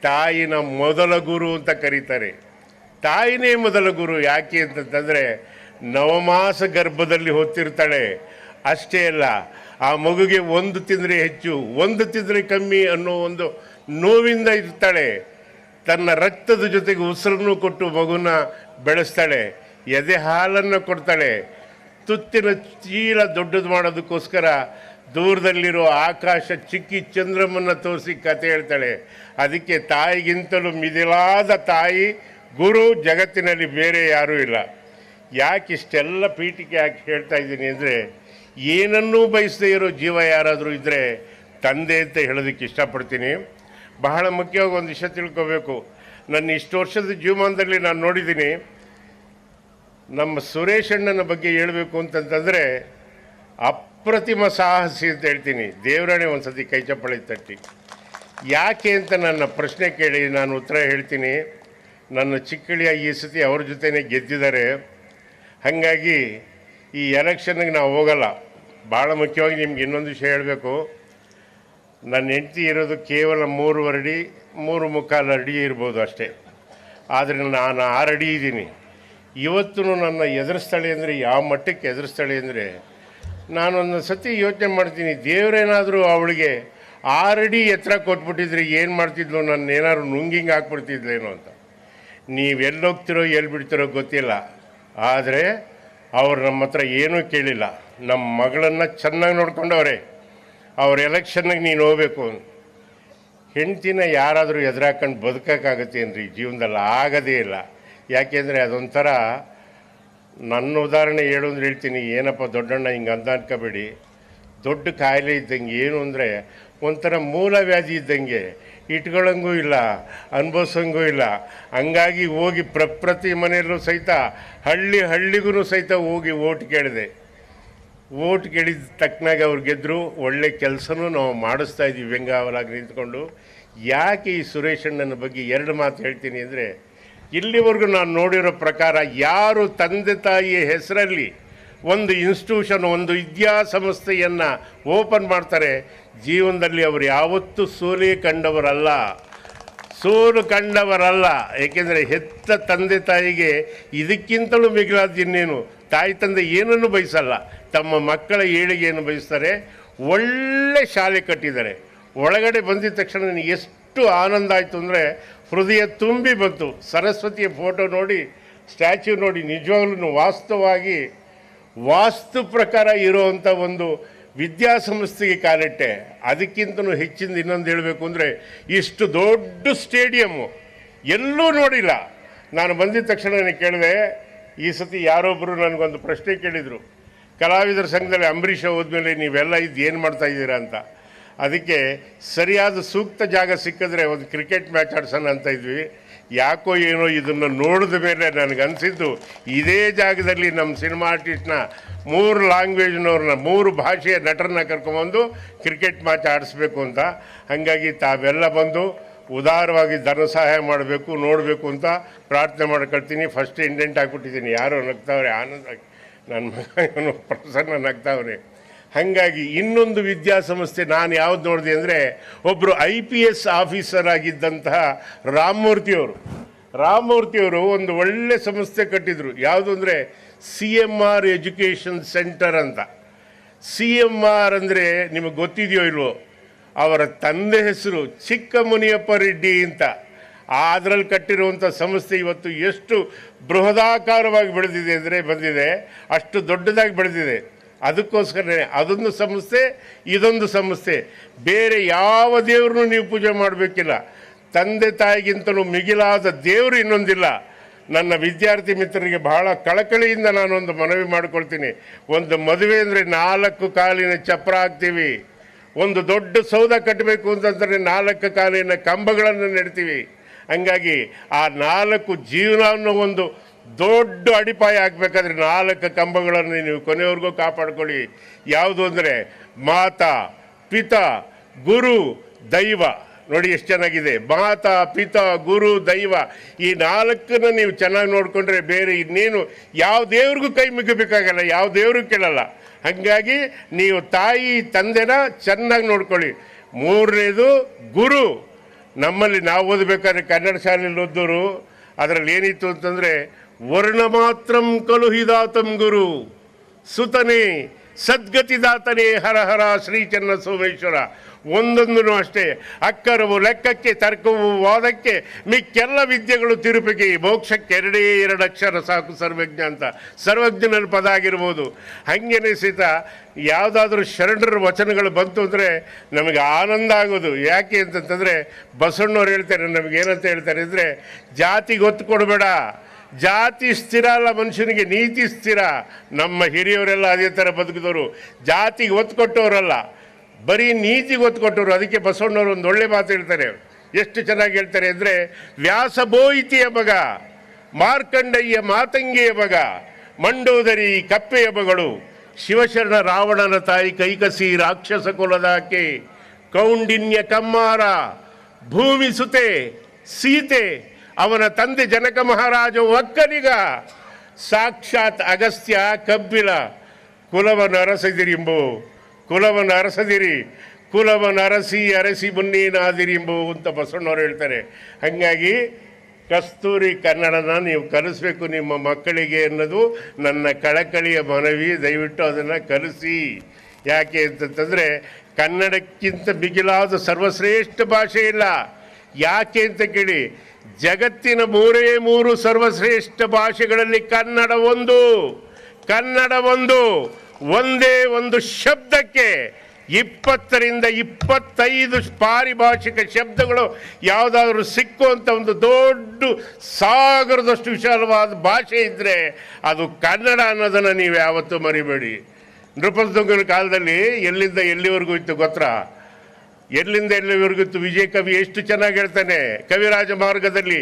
ತಾಯಿನ ಮೊದಲ ಗುರು ಅಂತ ಕರೀತಾರೆ. ತಾಯಿನೇ ಮೊದಲ ಗುರು. ಯಾಕೆ ಅಂತಂತಂದರೆ ನವಮಾಸ ಗರ್ಭದಲ್ಲಿ ಹೊತ್ತಿರ್ತಾಳೆ. ಅಷ್ಟೇ ಅಲ್ಲ, ಆ ಮಗುಗೆ ಒಂದು ತಿಂದರೆ ಹೆಚ್ಚು, ಒಂದು ತಿಂದರೆ ಕಮ್ಮಿ ಅನ್ನೋ ಒಂದು ನೋವಿಂದ ಇರ್ತಾಳೆ. ತನ್ನ ರಕ್ತದ ಜೊತೆಗೆ ಉಸಿರನ್ನು ಕೊಟ್ಟು ಮಗುನ ಬೆಳೆಸ್ತಾಳೆ. ಎದೆ ಹಾಲನ್ನು ಕೊಡ್ತಾಳೆ. ತುತ್ತಿನ ಚೀಲ ದೊಡ್ಡದು ಮಾಡೋದಕ್ಕೋಸ್ಕರ ದೂರದಲ್ಲಿರೋ ಆಕಾಶ ಚಿಕ್ಕಿ ಚಂದ್ರಮನ್ನು ತೋರಿಸಿ ಕತೆ ಹೇಳ್ತಾಳೆ. ಅದಕ್ಕೆ ತಾಯಿಗಿಂತಲೂ ಮಿಗಿಲಾದ ತಾಯಿ ಗುರು ಜಗತ್ತಿನಲ್ಲಿ ಬೇರೆ ಯಾರೂ ಇಲ್ಲ. ಯಾಕೆ ಇಷ್ಟೆಲ್ಲ ಪೀಠಿಕೆ ಯಾಕೆ ಹೇಳ್ತಾ ಇದ್ದೀನಿ ಅಂದರೆ, ಏನನ್ನೂ ಬಯಸದೇ ಇರೋ ಜೀವ ಯಾರಾದರೂ ಇದ್ದರೆ ತಂದೆ ಅಂತ ಹೇಳೋದಕ್ಕೆ ಇಷ್ಟಪಡ್ತೀನಿ. ಬಹಳ ಮುಖ್ಯವಾಗಿ ಒಂದು ವಿಷಯ ತಿಳ್ಕೋಬೇಕು. ನನ್ನ ಇಷ್ಟು ವರ್ಷದ ಜೀವಮಾನದಲ್ಲಿ ನಾನು ನೋಡಿದ್ದೀನಿ, ನಮ್ಮ ಸುರೇಶ್ ಅಣ್ಣನ ಬಗ್ಗೆ ಹೇಳಬೇಕು ಅಂತಂತಂದರೆ ಅಪ್ರತಿಮ ಸಾಹಸಿ ಅಂತ ಹೇಳ್ತೀನಿ. ದೇವರಾಣೆ ಒಂದು ಸತಿ ಕೈ ಚಪ್ಪಳಿ ತಟ್ಟಿ. ಯಾಕೆ ಅಂತ ನನ್ನ ಪ್ರಶ್ನೆ ಕೇಳಿ ನಾನು ಉತ್ತರ ಹೇಳ್ತೀನಿ. ನನ್ನ ಚಿಕ್ಕಳಿಯ ಈ ಸತಿ ಅವ್ರ ಜೊತೆನೇ ಗೆದ್ದಿದ್ದಾರೆ. ಹಾಗಾಗಿ ಈ ಎಲೆಕ್ಷನ್ಗೆ ನಾವು ಹೋಗಲ್ಲ. ಭಾಳ ಮುಖ್ಯವಾಗಿ ನಿಮ್ಗೆ ಇನ್ನೊಂದು ವಿಷಯ ಹೇಳಬೇಕು. ನನ್ನ ಹೆಂಡತಿ ಇರೋದು ಕೇವಲ 3 ಅಡಿ 3.25 ಅಡಿ ಇರ್ಬೋದು ಅಷ್ಟೇ. ಆದರೆ ನಾನು 6 ಅಡಿ ಇದ್ದೀನಿ. ಇವತ್ತು ನನ್ನ ಎದುರಿಸ್ತಾಳೆ ಅಂದರೆ ಯಾವ ಮಟ್ಟಕ್ಕೆ ಎದುರಿಸ್ತಾಳೆ ಅಂದರೆ, ನಾನೊಂದು ಸತಿ ಯೋಚನೆ ಮಾಡ್ತೀನಿ, ದೇವರೇನಾದರೂ ಅವಳಿಗೆ 6 ಅಡಿ ಎತ್ತರ ಕೊಟ್ಬಿಟ್ಟಿದ್ರೆ ಏನು ಮಾಡ್ತಿದ್ಲು, ನನ್ನ ಏನಾದ್ರು ನುಂಗಿಂಗ್ ಹಾಕ್ಬಿಡ್ತಿದ್ಲೇನೋ ಅಂತ. ನೀವೆಲ್ಲೋಗ್ತಿರೋ ಎಲ್ಲಿ ಬಿಡ್ತಿರೋ ಗೊತ್ತಿಲ್ಲ. ಆದರೆ ಅವ್ರು ನಮ್ಮ ಹತ್ರ ಏನೂ ಕೇಳಿಲ್ಲ. ನಮ್ಮ ಮಗಳನ್ನು ಚೆನ್ನಾಗಿ ನೋಡ್ಕೊಂಡವ್ರೆ. ಅವ್ರ ಎಲೆಕ್ಷನ್ನಿಗೆ ನೀನು ಹೋಗ್ಬೇಕು. ಹೆಂಡ್ತಿನ ಯಾರಾದರೂ ಎದುರಾಕೊಂಡು ಬದುಕೋಕ್ಕಾಗತ್ತೇನ್ರಿ ಜೀವನದಲ್ಲಿ? ಆಗೋದೇ ಇಲ್ಲ. ಯಾಕೆಂದರೆ ಅದೊಂಥರ, ನನ್ನ ಉದಾಹರಣೆ ಹೇಳು ಅಂದ್ರೆ ಹೇಳ್ತೀನಿ. ಏನಪ್ಪ ದೊಡ್ಡಣ್ಣ ಹಿಂಗೆ ಅಂತ ಅನ್ಕೋಬೇಡಿ. ದೊಡ್ಡ ಕಾಯಿಲೆ ಇದ್ದಂಗೆ. ಏನು ಅಂದರೆ ಒಂಥರ ಮೂಲವ್ಯಾಧಿ ಇದ್ದಂಗೆ. ಇಟ್ಕೊಳ್ಳೋಂಗೂ ಇಲ್ಲ, ಅನುಭವಿಸೋಂಗೂ ಇಲ್ಲ. ಹಂಗಾಗಿ ಹೋಗಿ ಪ್ರತಿ ಮನೆಯಲ್ಲೂ ಸಹಿತ ಹಳ್ಳಿಗೂ ಸಹಿತ ಹೋಗಿ ಓಟ್ ಕೇಳಿದೆ. ಓಟ್ ಕೇಳಿದ ತಕ್ಕನಾಗಿ ಅವ್ರು ಗೆದ್ದರು. ಒಳ್ಳೆ ಕೆಲಸನೂ ನಾವು ಮಾಡಿಸ್ತಾ ಇದ್ದೀವಿ ಬೆಂಗಾವಲಾಗಿ ನಿಂತ್ಕೊಂಡು. ಯಾಕೆ ಈ ಸುರೇಶ್ ಅಣ್ಣನ ಬಗ್ಗೆ 2 ಮಾತು ಹೇಳ್ತೀನಿ ಅಂದರೆ, ಇಲ್ಲಿವರೆಗೂ ನಾನು ನೋಡಿರೋ ಪ್ರಕಾರ ಯಾರು ತಂದೆ ತಾಯಿಯ ಹೆಸರಲ್ಲಿ ಒಂದು ಇನ್ಸ್ಟಿಟ್ಯೂಷನ್, ಒಂದು ವಿದ್ಯಾಸಂಸ್ಥೆಯನ್ನು ಓಪನ್ ಮಾಡ್ತಾರೆ, ಜೀವನದಲ್ಲಿ ಅವರು ಯಾವತ್ತೂ ಸೋಲು ಕಂಡವರಲ್ಲ. ಏಕೆಂದರೆ ಹೆತ್ತ ತಂದೆ ತಾಯಿಗೆ ಇದಕ್ಕಿಂತಲೂ ಮಿಗಿಲಾದ ಇನ್ನೇನು. ತಾಯಿ ತಂದೆ ಏನನ್ನು ಬಯಸಲ್ಲ, ತಮ್ಮ ಮಕ್ಕಳ ಏಳಿಗೆಯನ್ನು ಬಯಸ್ತಾರೆ. ಒಳ್ಳೆ ಶಾಲೆ ಕಟ್ಟಿದ್ದಾರೆ. ಒಳಗಡೆ ಬಂದಿದ ತಕ್ಷಣ ನನಗೆ ಎಷ್ಟು ಆನಂದ ಆಯಿತು ಅಂದರೆ ಹೃದಯ ತುಂಬಿ ಬಂತು. ಸರಸ್ವತಿಯ ಫೋಟೋ ನೋಡಿ, ಸ್ಟ್ಯಾಚ್ಯೂ ನೋಡಿ, ನಿಜವಾಗ್ಲೂ ವಾಸ್ತವವಾಗಿ ವಾಸ್ತು ಪ್ರಕಾರ ಇರೋವಂಥ ಒಂದು ವಿದ್ಯಾಸಂಸ್ಥೆಗೆ ಕಾಲಿಟ್ಟೆ. ಅದಕ್ಕಿಂತಲೂ ಹೆಚ್ಚಿಂದ ಇನ್ನೊಂದು ಹೇಳಬೇಕು ಅಂದರೆ, ಇಷ್ಟು ದೊಡ್ಡ ಸ್ಟೇಡಿಯಮ್ಮು ಎಲ್ಲೂ ನೋಡಿಲ್ಲ. ನಾನು ಬಂದಿದ ತಕ್ಷಣ ನನಗೆ ಕೇಳಿದೆ, ಈ ಸತಿ ಯಾರೊಬ್ಬರು ನನಗೊಂದು ಪ್ರಶ್ನೆ ಕೇಳಿದರು, ಕಲಾವಿದರ ಸಂಘದಲ್ಲಿ ಅಂಬರೀಷ ಹೋದ್ಮೇಲೆ ನೀವೆಲ್ಲ ಇದು ಏನು ಮಾಡ್ತಾಯಿದ್ದೀರಾ ಅಂತ. ಅದಕ್ಕೆ ಸರಿಯಾದ ಸೂಕ್ತ ಜಾಗ ಸಿಕ್ಕಿದ್ರೆ ಒಂದು ಕ್ರಿಕೆಟ್ ಮ್ಯಾಚ್ ಆಡ್ಸೋಣ ಅಂತ ಇದ್ವಿ. ಯಾಕೋ ಏನೋ ಇದನ್ನು ನೋಡಿದ ಮೇಲೆ ನನಗನ್ಸಿದ್ದು, ಇದೇ ಜಾಗದಲ್ಲಿ ನಮ್ಮ ಸಿನಿಮಾ ಆರ್ಟಿಸ್ಟ್ನ 3 ಲ್ಯಾಂಗ್ವೇಜ್ನವ್ರನ್ನ 3 ಭಾಷೆಯ ನಟರನ್ನ ಕರ್ಕೊಂಬಂದು ಕ್ರಿಕೆಟ್ ಮ್ಯಾಚ್ ಆಡಿಸ್ಬೇಕು ಅಂತ. ಹಾಗಾಗಿ ತಾವೆಲ್ಲ ಬಂದು ಉದಾರವಾಗಿ ಧನ ಸಹಾಯ ಮಾಡಬೇಕು, ನೋಡಬೇಕು ಅಂತ ಪ್ರಾರ್ಥನೆ ಮಾಡ್ಕೊಳ್ತೀನಿ. ಫಸ್ಟ್ ಇಂಡೆಂಟ್ ಹಾಕ್ಬಿಟ್ಟಿದ್ದೀನಿ. ಯಾರೋ ನಗ್ತಾವ್ರೆ, ಆನಂದ ನನ್ನ ಮಗ ಪ್ರಸನ್ನ ನಗ್ತಾವ್ರೆ. ಹಾಗಾಗಿ ಇನ್ನೊಂದು ವಿದ್ಯಾಸಂಸ್ಥೆ ನಾನು ಯಾವ್ದು ನೋಡಿದೆ ಅಂದರೆ, ಒಬ್ಬರು IPS ಆಫೀಸರ್ ಆಗಿದ್ದಂತಹ ರಾಮಮೂರ್ತಿಯವರು ಒಂದು ಒಳ್ಳೆ ಸಂಸ್ಥೆ ಕಟ್ಟಿದರು. ಯಾವುದು ಅಂದರೆ CMR ಎಜುಕೇಷನ್ ಸೆಂಟರ್ ಅಂತ. CMR ಅಂದರೆ ನಿಮಗೆ ಗೊತ್ತಿದೆಯೋ ಇಲ್ವೋ, ಅವರ ತಂದೆ ಹೆಸರು ಚಿಕ್ಕಮುನಿಯಪ್ಪ ರೆಡ್ಡಿ ಅಂತ. ಅದರಲ್ಲಿ ಕಟ್ಟಿರುವಂಥ ಸಂಸ್ಥೆ ಇವತ್ತು ಎಷ್ಟು ಬೃಹದಾಕಾರವಾಗಿ ಬೆಳೆದಿದೆ ಅಂದರೆ ಬಂದಿದೆ, ಅಷ್ಟು ದೊಡ್ಡದಾಗಿ ಬೆಳೆದಿದೆ. ಅದಕ್ಕೋಸ್ಕರನೇ ಅದೊಂದು ಸಂಸ್ಥೆ, ಇದೊಂದು ಸಂಸ್ಥೆ. ಬೇರೆ ಯಾವ ದೇವ್ರನ್ನೂ ನೀವು ಪೂಜೆ ಮಾಡಬೇಕಿಲ್ಲ. ತಂದೆ ತಾಯಿಗಿಂತಲೂ ಮಿಗಿಲಾದ ದೇವರು ಇನ್ನೊಂದಿಲ್ಲ. ನನ್ನ ವಿದ್ಯಾರ್ಥಿ ಮಿತ್ರರಿಗೆ ಬಹಳ ಕಳಕಳಿಯಿಂದ ನಾನೊಂದು ಮನವಿ ಮಾಡಿಕೊಳ್ತೀನಿ. ಒಂದು ಮದುವೆ ಅಂದರೆ 4 ಕಾಲಿನ ಚಪ್ರ ಹಾಕ್ತೀವಿ. ಒಂದು ದೊಡ್ಡ ಸೌಧ ಕಟ್ಟಬೇಕು ಅಂತಂದರೆ 4 ಕಾಲಿನ ಕಂಬಗಳನ್ನು ನೆಡ್ತೀವಿ. ಹಂಗಾಗಿ ಆ 4 ಜೀವನ ಅನ್ನೋ ಒಂದು ದೊಡ್ಡ ಅಡಿಪಾಯ ಹಾಕಬೇಕಾದ್ರೆ 4 ಕಂಬಗಳನ್ನು ನೀವು ಕೊನೆಯವರೆಗೂ ಕಾಪಾಡ್ಕೊಳ್ಳಿ. ಯಾವುದು ಅಂದರೆ ಮಾತಾ, ಪಿತಾ, ಗುರು, ದೈವ. ನೋಡಿ ಎಷ್ಟು ಚೆನ್ನಾಗಿದೆ. ಮಾತಾ, ಪಿತಾ, ಗುರು, ದೈವ. ಈ 4 ನೀವು ಚೆನ್ನಾಗಿ ನೋಡಿಕೊಂಡ್ರೆ ಬೇರೆ ಇನ್ನೇನು ಯಾವ ದೇವ್ರಿಗೂ ಕೈ ಮುಗಿಬೇಕಾಗಲ್ಲ, ಯಾವ ದೇವ್ರಿಗೂ ಕೇಳಲ್ಲ. ಹಾಗಾಗಿ ನೀವು ತಾಯಿ ತಂದೆನ ಚೆನ್ನಾಗಿ ನೋಡ್ಕೊಳ್ಳಿ. 3ನೇದು ಗುರು. ನಮ್ಮಲ್ಲಿ ನಾವು ಓದಬೇಕಾದ್ರೆ ಕನ್ನಡ ಶಾಲೆಯಲ್ಲಿ ಓದೋರು ಅದರಲ್ಲಿ ಏನಿತ್ತು ಅಂತಂದರೆ ವರ್ಣ ಮಾತ್ರಂ ಕಲುಹಿದಾತಂ ಗುರು ಸುತನೇ ಸದ್ಗತಿದಾತನೇ ಹರ ಹರ ಶ್ರೀ ಚನ್ನ ಸೋಮೇಶ್ವರ. ಒಂದೊಂದೂ ಅಷ್ಟೇ, ಅಕ್ಕರವು ಲೆಕ್ಕಕ್ಕೆ, ತರ್ಕವು ವಾದಕ್ಕೆ, ಮಿಕ್ಕೆಲ್ಲ ವಿದ್ಯೆಗಳು ತಿರುಪಿಗೆ, ಮೋಕ್ಷಕ್ಕೆ ಎರಡು ಅಕ್ಷರ ಸಾಕು ಸರ್ವಜ್ಞ ಅಂತ. ಸರ್ವಜ್ಞನ ಪದ ಆಗಿರ್ಬೋದು. ಹಾಗೇನೆ ಸಹಿತ ಯಾವುದಾದ್ರೂ ಶರಣರ ವಚನಗಳು ಬಂತು ಅಂದರೆ ನಮಗೆ ಆನಂದ ಆಗೋದು. ಯಾಕೆ ಅಂತಂತಂದರೆ ಬಸವಣ್ಣವ್ರು ಹೇಳ್ತಾರೆ, ನಮಗೇನಂತ ಹೇಳ್ತಾರೆ ಅಂದರೆ, ಜಾತಿಗೆ ಒತ್ತು ಕೊಡಬೇಡ, ಜಾತಿ ಸ್ಥಿರ ಅಲ್ಲ ಮನುಷ್ಯನಿಗೆ, ನೀತಿ ಸ್ಥಿರ. ನಮ್ಮ ಹಿರಿಯವರೆಲ್ಲ ಅದೇ ಥರ ಬದುಕಿದವರು, ಜಾತಿಗೆ ಒತ್ತು ಕೊಟ್ಟವರಲ್ಲ, ಬರೀ ನೀತಿಗೆ ಒತ್ತು ಕೊಟ್ಟವರು. ಅದಕ್ಕೆ ಬಸವಣ್ಣವರು ಒಂದು ಒಳ್ಳೆ ಮಾತು ಹೇಳ್ತಾರೆ, ಎಷ್ಟು ಚೆನ್ನಾಗಿ ಹೇಳ್ತಾರೆ ಅಂದರೆ, ವ್ಯಾಸ ಬೋಯಿತಿಯ ಮಗ, ಮಾರ್ಕಂಡಯ್ಯ ಮಾತಂಗಿಯ ಮಗ, ಮಂಡೋದರಿ ಕಪ್ಪೆಯ ಮಗಳು, ಶಿವಶರಣ ರಾವಣನ ತಾಯಿ ಕೈಕಸಿ ರಾಕ್ಷಸ ಕುಲದಾಕೆ, ಕೌಂಡಿನ್ಯ ಕಮ್ಮಾರ ಭೂಮಿ ಸುತೆ ಸೀತೆ, ಅವನ ತಂದೆ ಜನಕ ಮಹಾರಾಜ ಒಕ್ಕನಿಗ, ಸಾಕ್ಷಾತ್ ಅಗಸ್ತ್ಯ ಕಬ್ಬಿಲ, ಕುಲವನ್ನು ಅರಸದಿರಿಂಬು, ಕುಲವನ್ನು ಅರಸದಿರಿ, ಕುಲವನ್ನು ಅರಸಿ ಮುನ್ನೇನಾದಿರಿಂಬು ಅಂತ ಬಸವಣ್ಣವ್ರು ಹೇಳ್ತಾರೆ. ಹಾಗಾಗಿ ಕಸ್ತೂರಿ ಕನ್ನಡನ ನೀವು ಕಲಿಸ್ಬೇಕು ನಿಮ್ಮ ಮಕ್ಕಳಿಗೆ ಅನ್ನೋದು ನನ್ನ ಕಳಕಳಿಯ ಮನವಿ. ದಯವಿಟ್ಟು ಅದನ್ನು ಕಲಿಸಿ. ಯಾಕೆ ಅಂತಂತಂದರೆ ಕನ್ನಡಕ್ಕಿಂತ ಮಿಗಿಲಾದ ಸರ್ವಶ್ರೇಷ್ಠ ಭಾಷೆ ಇಲ್ಲ. ಯಾಕೆ ಅಂತ ಕೇಳಿ, ಜಗತ್ತಿನ 3 ಸರ್ವಶ್ರೇಷ್ಠ ಭಾಷೆಗಳಲ್ಲಿ ಕನ್ನಡ ಒಂದು. ಒಂದೇ ಒಂದು ಶಬ್ದಕ್ಕೆ 20ರಿಂದ 25 ಪಾರಿಭಾಷಿಕ ಶಬ್ದಗಳು ಯಾವುದಾದ್ರೂ ಸಿಕ್ಕುವಂಥ ಒಂದು ದೊಡ್ಡ ಸಾಗರದಷ್ಟು ವಿಶಾಲವಾದ ಭಾಷೆ ಇದ್ದರೆ ಅದು ಕನ್ನಡ ಅನ್ನೋದನ್ನು ನೀವು ಯಾವತ್ತೂ ಮರಿಬೇಡಿ. ನೃಪತುಂಗನ ಕಾಲದಲ್ಲಿ ಎಲ್ಲಿಂದ ಎಲ್ಲಿವರೆಗೂ ಇತ್ತು ಗೊತ್ತಾ? ಎಲ್ಲಿಂದ ಎಲ್ಲಿವರೆಗೂ ಇತ್ತು? ವಿಜಯ ಕವಿ ಎಷ್ಟು ಚೆನ್ನಾಗಿ ಹೇಳ್ತಾನೆ ಕವಿರಾಜ ಮಾರ್ಗದಲ್ಲಿ,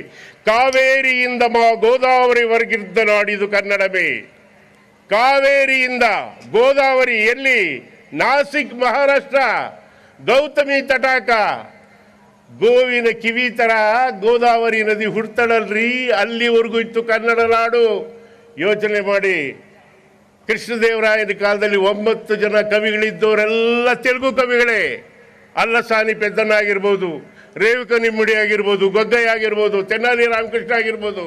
ಕಾವೇರಿಯಿಂದ ಗೋದಾವರಿವರೆಗಿದ್ದ ನಾಡಿದು ಕನ್ನಡವೇ. ಕಾವೇರಿಯಿಂದ ಗೋದಾವರಿ ಎಲ್ಲಿ? ನಾಸಿಕ್ ಮಹಾರಾಷ್ಟ್ರ, ಗೌತಮಿ ತಟಾಕ, ಗೋವಿನ ಕಿವಿ ಥರ ಗೋದಾವರಿ ನದಿ ಹುಡ್ತಾಳಲ್ರಿ, ಅಲ್ಲಿವರೆಗೂ ಇತ್ತು ಕನ್ನಡ ನಾಡು. ಯೋಚನೆ ಮಾಡಿ, ಕೃಷ್ಣದೇವರಾಯನ ಕಾಲದಲ್ಲಿ 9 ಜನ ಕವಿಗಳಿದ್ದವರೆಲ್ಲ ತೆಲುಗು ಕವಿಗಳೇ. ಅಲ್ಲಸಾನಿ ಪೆದ್ದಣ್ಣ ಆಗಿರ್ಬೋದು, ರೇವಕ ನಿಮ್ಮಡಿ ಆಗಿರ್ಬೋದು, ಗೊಗ್ಗಯ್ಯ ಆಗಿರ್ಬೋದು, ತೆನ್ನಾಲಿ ರಾಮಕೃಷ್ಣ ಆಗಿರ್ಬೋದು,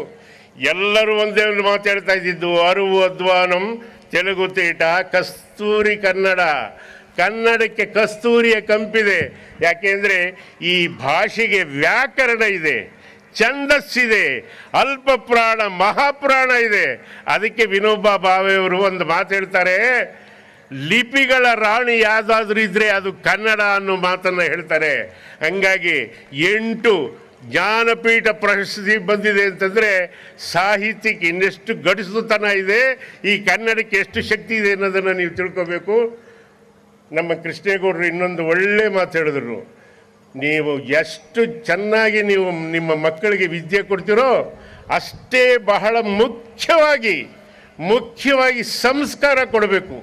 ಎಲ್ಲರೂ ಒಂದೇ ಒಂದು ಮಾತಾಡ್ತಾ ಇದ್ದಿದ್ದು, ಅರುವು ಅಧ್ವಾನಂ ತೆಲುಗು ತೇಟ ಕಸ್ತೂರಿ ಕನ್ನಡ. ಕನ್ನಡಕ್ಕೆ ಕಸ್ತೂರಿಯ ಕಂಪಿದೆ. ಯಾಕೆಂದರೆ ಈ ಭಾಷೆಗೆ ವ್ಯಾಕರಣ ಇದೆ, ಛಂದಸ್ಸಿದೆ, ಅಲ್ಪ ಪ್ರಾಣ ಮಹಾಪ್ರಾಣ ಇದೆ. ಅದಕ್ಕೆ ವಿನೋಬಾ ಭಾವೆಯವರು ಒಂದು ಮಾತು ಹೇಳ್ತಾರೆ, ಲಿಪಿಗಳ ರಾಣಿ ಯಾವುದಾದ್ರೂ ಇದ್ದರೆ ಅದು ಕನ್ನಡ ಅನ್ನೋ ಮಾತನ್ನು ಹೇಳ್ತಾರೆ. ಹಂಗಾಗಿ 8 ಜ್ಞಾನಪೀಠ ಪ್ರಶಸ್ತಿ ಬಂದಿದೆ ಅಂತಂದರೆ ಸಾಹಿತ್ಯಕ್ಕೆ ಇನ್ನೆಷ್ಟು ಗಡಿಸುತನ ಇದೆ, ಈ ಕನ್ನಡಕ್ಕೆ ಎಷ್ಟು ಶಕ್ತಿ ಇದೆ ಅನ್ನೋದನ್ನು ನೀವು ತಿಳ್ಕೋಬೇಕು. ನಮ್ಮ ಕೃಷ್ಣೇಗೌಡರು ಇನ್ನೊಂದು ಒಳ್ಳೆ ಮಾತು ಹೇಳಿದ್ರು, ನೀವು ಎಷ್ಟು ಚೆನ್ನಾಗಿ ನೀವು ನಿಮ್ಮ ಮಕ್ಕಳಿಗೆ ವಿದ್ಯೆ ಕೊಡ್ತೀರೋ ಅಷ್ಟೇ ಬಹಳ ಮುಖ್ಯವಾಗಿ ಸಂಸ್ಕಾರ ಕೊಡಬೇಕು.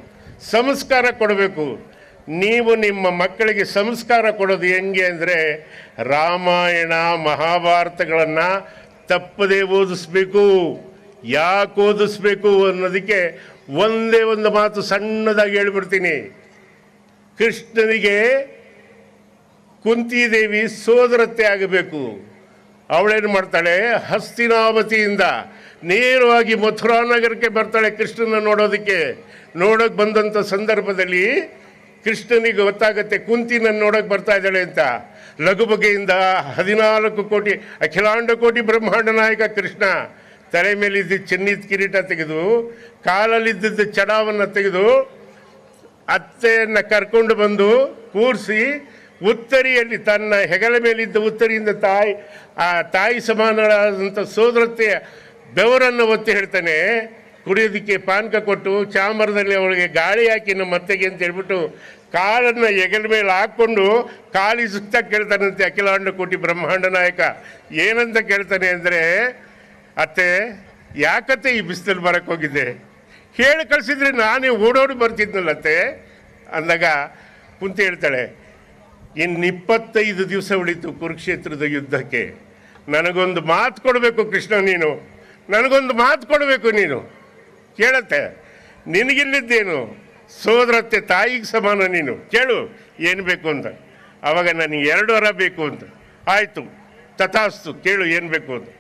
ನೀವು ನಿಮ್ಮ ಮಕ್ಕಳಿಗೆ ಸಂಸ್ಕಾರ ಕೊಡೋದು ಹೆಂಗೆ ಅಂದರೆ, ರಾಮಾಯಣ ಮಹಾಭಾರತಗಳನ್ನು ತಪ್ಪದೇ ಓದಿಸ್ಬೇಕು. ಯಾಕೆ ಓದಿಸ್ಬೇಕು ಅನ್ನೋದಕ್ಕೆ ಒಂದೇ ಒಂದು ಮಾತು ಸಣ್ಣದಾಗಿ ಹೇಳ್ಬಿಡ್ತೀನಿ. ಕೃಷ್ಣನಿಗೆ ಕುಂತಿದೇವಿ ಸೋದರತ್ತೆ ಆಗಬೇಕು. ಅವಳೇನು ಮಾಡ್ತಾಳೆ, ಹಸ್ತಿನಾವತಿಯಿಂದ ನೇರವಾಗಿ ಮಥುರಾ ನಗರಕ್ಕೆ ಬರ್ತಾಳೆ ಕೃಷ್ಣನ ನೋಡೋದಕ್ಕೆ. ನೋಡೋಕೆ ಬಂದಂಥ ಸಂದರ್ಭದಲ್ಲಿ ಕೃಷ್ಣನಿಗೆ ಗೊತ್ತಾಗತ್ತೆ ಕುಂತಿನ ನೋಡೋಕೆ ಬರ್ತಾ ಇದ್ದಾಳೆ ಅಂತ. ಲಘುಬಗೆಯಿಂದ 14 ಕೋಟಿ ಅಖಿಲಾಂಡ ಕೋಟಿ ಬ್ರಹ್ಮಾಂಡ ನಾಯಕ ಕೃಷ್ಣ ತಲೆ ಮೇಲಿದ್ದ ಚಿನ್ನದ ಕಿರೀಟ ತೆಗೆದು, ಕಾಲಲ್ಲಿದ್ದ ಚಡಾವನ್ನು ತೆಗೆದು, ಅತ್ತೆಯನ್ನು ಕರ್ಕೊಂಡು ಬಂದು ಕೂರಿಸಿ, ಉತ್ತರಿಯಲ್ಲಿ ತನ್ನ ಹೆಗಲ ಮೇಲಿದ್ದ ಉತ್ತರಿಯಿಂದ ತಾಯಿ ಸಮಾನರಾದಂಥ ಸೋದರತೆಯ ಬೆವರನ್ನು ಒತ್ತಿ ಹೇಳ್ತಾನೆ. ಕುಡಿಯೋದಕ್ಕೆ ಪಾನಕ ಕೊಟ್ಟು ಚಾಮರದಲ್ಲಿ ಅವಳಿಗೆ ಗಾಳಿ ಹಾಕಿ ನಮ್ಮ ಅತ್ತೆಗೆ ಅಂತ ಹೇಳ್ಬಿಟ್ಟು ಕಾಲನ್ನು ಹೆಗಲ ಮೇಲೆ ಹಾಕ್ಕೊಂಡು ಕಾಲಿ ಸುತ್ತ ಕೇಳ್ತಾನಂತೆ ಅಖಿಲಾಂಡ ಕೋಟಿ ಬ್ರಹ್ಮಾಂಡ ನಾಯಕ. ಏನಂತ ಕೇಳ್ತಾನೆ ಅಂದರೆ, ಅತ್ತೆ ಯಾಕತ್ತೆ ಈ ಬಿಸಿಲಲ್ಲಿ ಬರಕ್ಕೆ ಹೋಗಿದ್ದೆ? ಹೇಳಿ ಕಳಿಸಿದ್ರೆ ನಾನೇ ಓಡೋಡಿ ಬರ್ತಿದ್ನಲ್ಲ ಅತ್ತೆ ಅಂದಾಗ ಕುಂತಿ ಹೇಳ್ತಾಳೆ, ಇನ್ನು 25 ದಿವಸ ಉಳಿತು ಕುರುಕ್ಷೇತ್ರದ ಯುದ್ಧಕ್ಕೆ. ನನಗೊಂದು ಮಾತು ಕೊಡಬೇಕು ಕೃಷ್ಣ, ನನಗೊಂದು ಮಾತು ಕೊಡಬೇಕು ನೀನು. ಕೇಳತ್ತೆ, ನಿನಗಿಲ್ಲಿದ್ದೇನು ಸೋದರತ್ತೆ, ತಾಯಿಗೆ ಸಮಾನ ನೀನು, ಕೇಳು ಏನು ಬೇಕು ಅಂತ. ಆವಾಗ ನನಗೆ 2 ವರ ಬೇಕು ಅಂತ. ಆಯಿತು, ತಥಾಸ್ತು, ಕೇಳು ಏನು ಬೇಕು ಅದು.